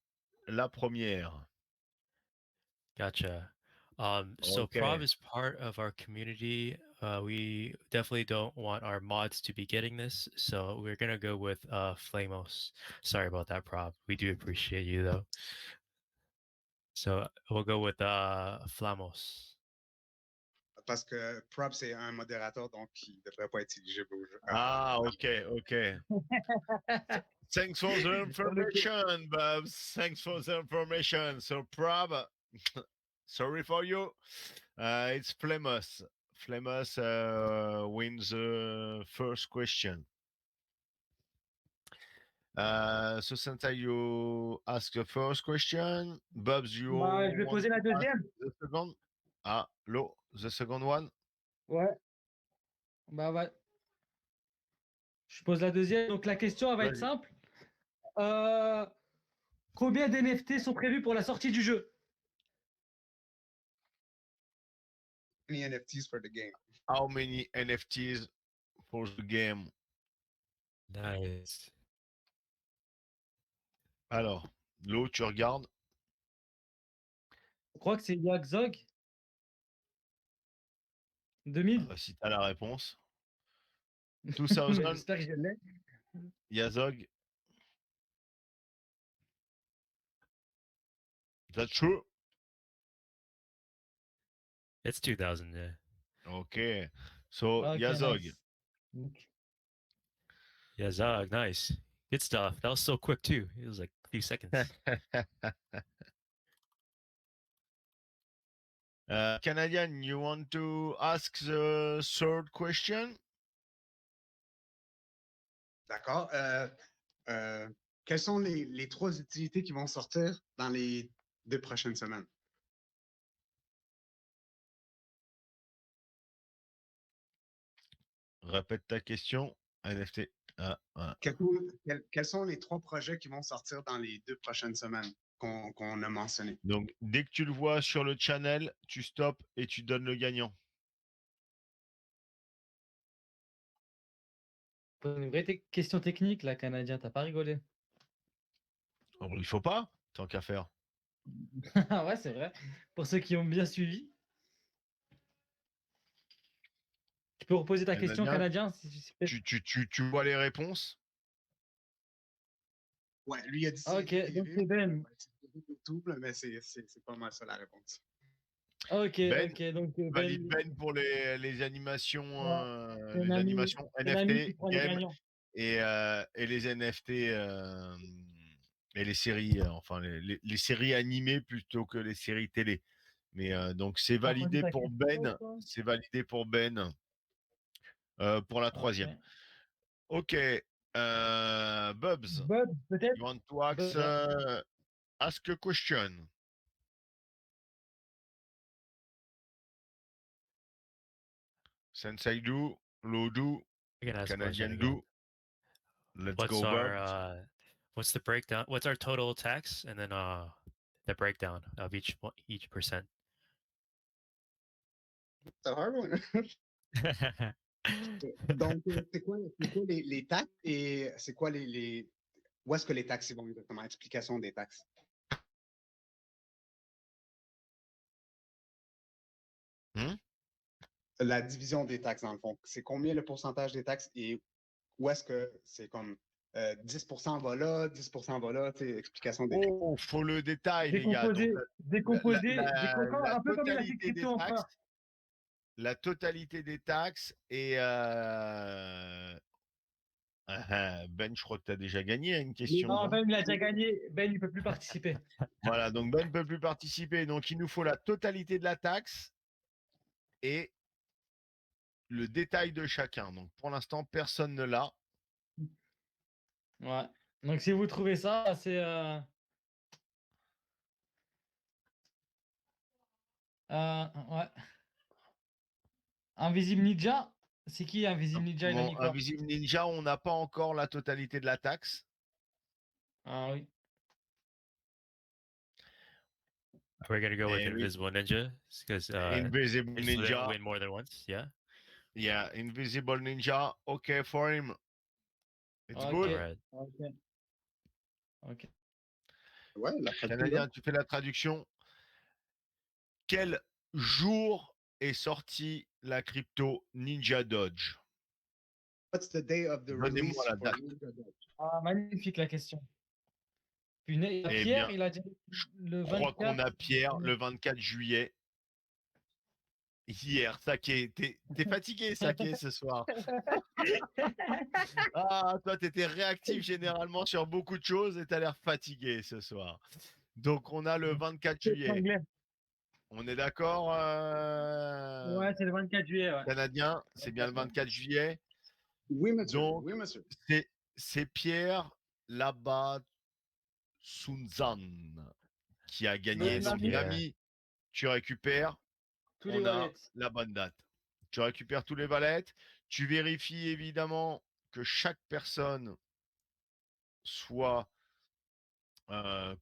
la première. Gotcha. So Okay. Prov is part of our community. We definitely don't want our mods to be getting this, so we're gonna go with Flamos. Sorry about that, Prov. We do appreciate you though. So we'll go with Flamos. Parce que Prop, c'est un modérateur, donc il ne devrait pas être éligible au jeu. Ah, okay. Thanks for the information, Babs. Thanks for the information. So, Prab, sorry for you. It's Flemos. Flemos wins the first question. So, Santa, you ask the first question. Babs, you Je vais poser la deuxième. the second. Ah, Lo, the second one. Ouais. Bah ouais. Je pose la deuxième. Donc la question, elle va être simple. Combien d'NFT sont prévus pour la sortie du jeu? How many NFTs for the game? How many NFTs for the game? Nice. Alors, Lo, tu regardes. Je crois que c'est Yaxog. 2000. Si tu as la réponse. 2000. J'espère que je l'ai. Yazog. Is that true? It's 2000, yeah. Okay. So, Okay, Yazog. nice. Yazog, nice. Good stuff. That was so quick too. It was like a few seconds. Canadian, you want to ask the third question? D'accord. Quelles sont les trois utilités qui vont sortir dans les 2 prochaines semaines? Répète ta question. NFT. Ah, ah. Quels sont les 3 projets qui vont sortir dans les 2 prochaines semaines qu'on a mentionnés? Donc, dès que tu le vois sur le channel, tu stops et tu donnes le gagnant. Une vraie question technique, là, Canadien. T'as pas rigolé. Oh, il faut pas, tant qu'à faire. Ouais, c'est vrai. Pour ceux qui ont bien suivi. Tu peux reposer ta question, Canadien? Tu vois les réponses? Ouais, lui a dit Ok, donc c'est Ben. YouTube, mais c'est pas mal ça la réponse. Ok, Ben, ok. Donc valide Ben pour les animations, Ouais. les animations NFT, game et les NFT et les séries, enfin les séries animées plutôt que les séries télé. Mais donc c'est validé pour Ben. C'est validé pour Ben pour la troisième. Ok. Bubs, peut-être. you want to ask a question? Sensei do, Lo do, Canadian do. Let's go, Bubs. What's the breakdown? What's our total tax, and then the breakdown of each percent. It's a hard one. Donc, c'est quoi les taxes et c'est quoi où est-ce que les taxes vont exactement? Explication des taxes. La division des taxes, dans le fond. C'est combien le pourcentage des taxes et où est-ce que c'est comme 10% va là, 10% va là, explication des taxes. Oh, faut le détail, les gars. Donc, Un peu comme il a fait totalité des crypto en taxes, frein. la totalité des taxes et Ben, je crois que tu as déjà gagné une question, Non, non? Ben, il a déjà gagné. Ben, il ne peut plus participer. Voilà, donc Ben ne peut plus participer. Donc, il nous faut la totalité de la taxe et le détail de chacun. Donc, pour l'instant, personne ne l'a. Ouais. Donc, si vous trouvez ça, c'est... ouais. Invisible Ninja. C'est qui Invisible Ninja? Il a mis Mon quoi? Invisible Ninja, on n'a pas encore la totalité de la taxe. Ah oui. We're gonna go with And Invisible Ninja because Invisible just let him Ninja. win more than once. Yeah. Yeah, Invisible Ninja. Okay for him. It's Ok. good. Alright. Ok. Ok. Ouais, la traduction. Canadien, tu fais la traduction. Quel jour est sortie la crypto Ninjadoge? What's the day of the Donnez-moi release la for date. Ninjadoge? Ah, magnifique la question. Punaise, Eh Pierre, bien, il a dit le je crois qu'on 24. a Pierre le 24 juillet. Hier, Saké. T'es fatigué, Saké, ce soir. Ah, toi, t'étais réactif généralement sur beaucoup de choses et t'as l'air fatigué ce soir. Donc, on a le 24 juillet. Anglais. On est d'accord, Ouais, c'est le 24 juillet. Ouais. Canadien? C'est bien le 24 juillet. Oui, monsieur. Donc, Oui, monsieur. c'est Pierre là-bas Sunzan qui a gagné. Le- Donc, Pierre. Nami, tu récupères. Tous les On a wallets. la bonne date. Tu récupères tous les wallets. Tu vérifies évidemment que chaque personne soit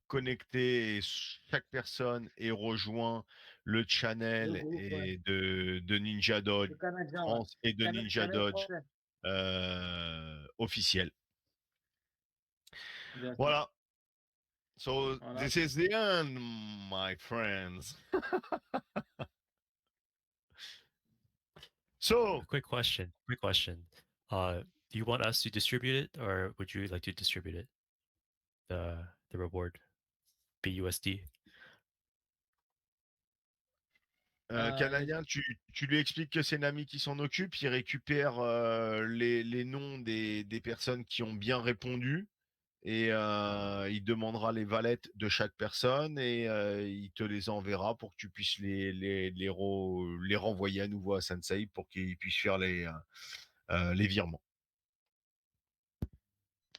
connectée et chaque personne ait rejoint le Le channel groupe, ouais. et de Ninjadoge Le Canadien, ouais. France et de Canadien Ninjadoge français. officiel. Bien sûr. Voilà. So Voilà. this is the end, my friends. So Quick question. Do you want us to distribute it, or would you like to distribute it? The reward, BUSD. Canadien, tu lui expliques que c'est Nami qui s'en occupe, il récupère les noms des personnes qui ont bien répondu et il demandera les valettes de chaque personne et il te les enverra pour que tu puisses les renvoyer à nouveau à Sensei pour qu'il puisse faire les virements.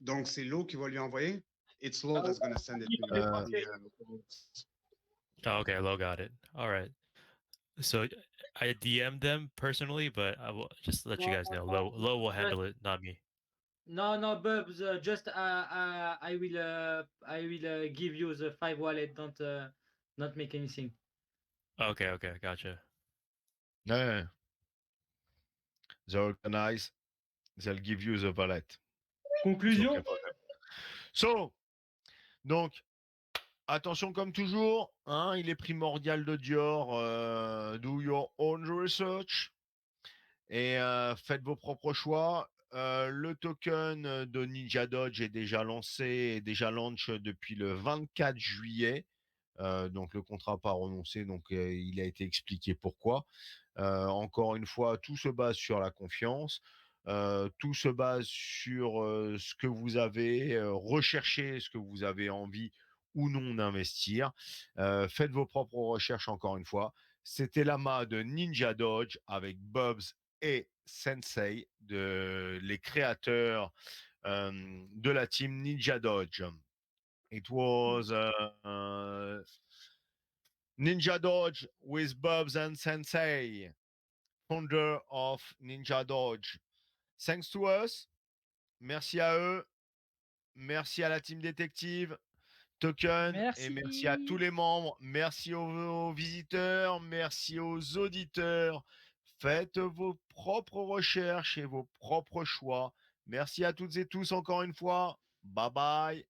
Donc, c'est Lo qui va lui envoyer. It's Lo that's going to send it to you. Oh, okay, Lo got it. All right. So I DM'd them personally, but I will just let you guys know. Lo will handle it, not me. No, Bubs. Just I will give you the 5 wallet. Don't not make anything. Okay, gotcha. Ouais. They organize, they'll give you the wallet. Conclusion. So, donc, attention comme toujours, hein, il est primordial de Dior, do your own research et faites vos propres choix. Le token de Ninjadoge est déjà lancé, est déjà launch depuis le 24 juillet. Donc le contrat pas renoncé, donc il a été expliqué pourquoi. Encore une fois, tout se base sur la confiance. Tout se base sur ce que vous avez recherché, ce que vous avez envie ou non d'investir. Faites vos propres recherches encore une fois. C'était l'amas de Ninjadoge avec Bubs et Sensei, les créateurs de la team Ninjadoge. It was Ninjadoge with Bubs and Sensei, founder of Ninjadoge. Thanks to us. Merci à eux. Merci à la team détective Token et merci à tous les membres. Merci aux visiteurs. Merci aux auditeurs. Faites vos propres recherches et vos propres choix. Merci à toutes et tous encore une fois. Bye bye.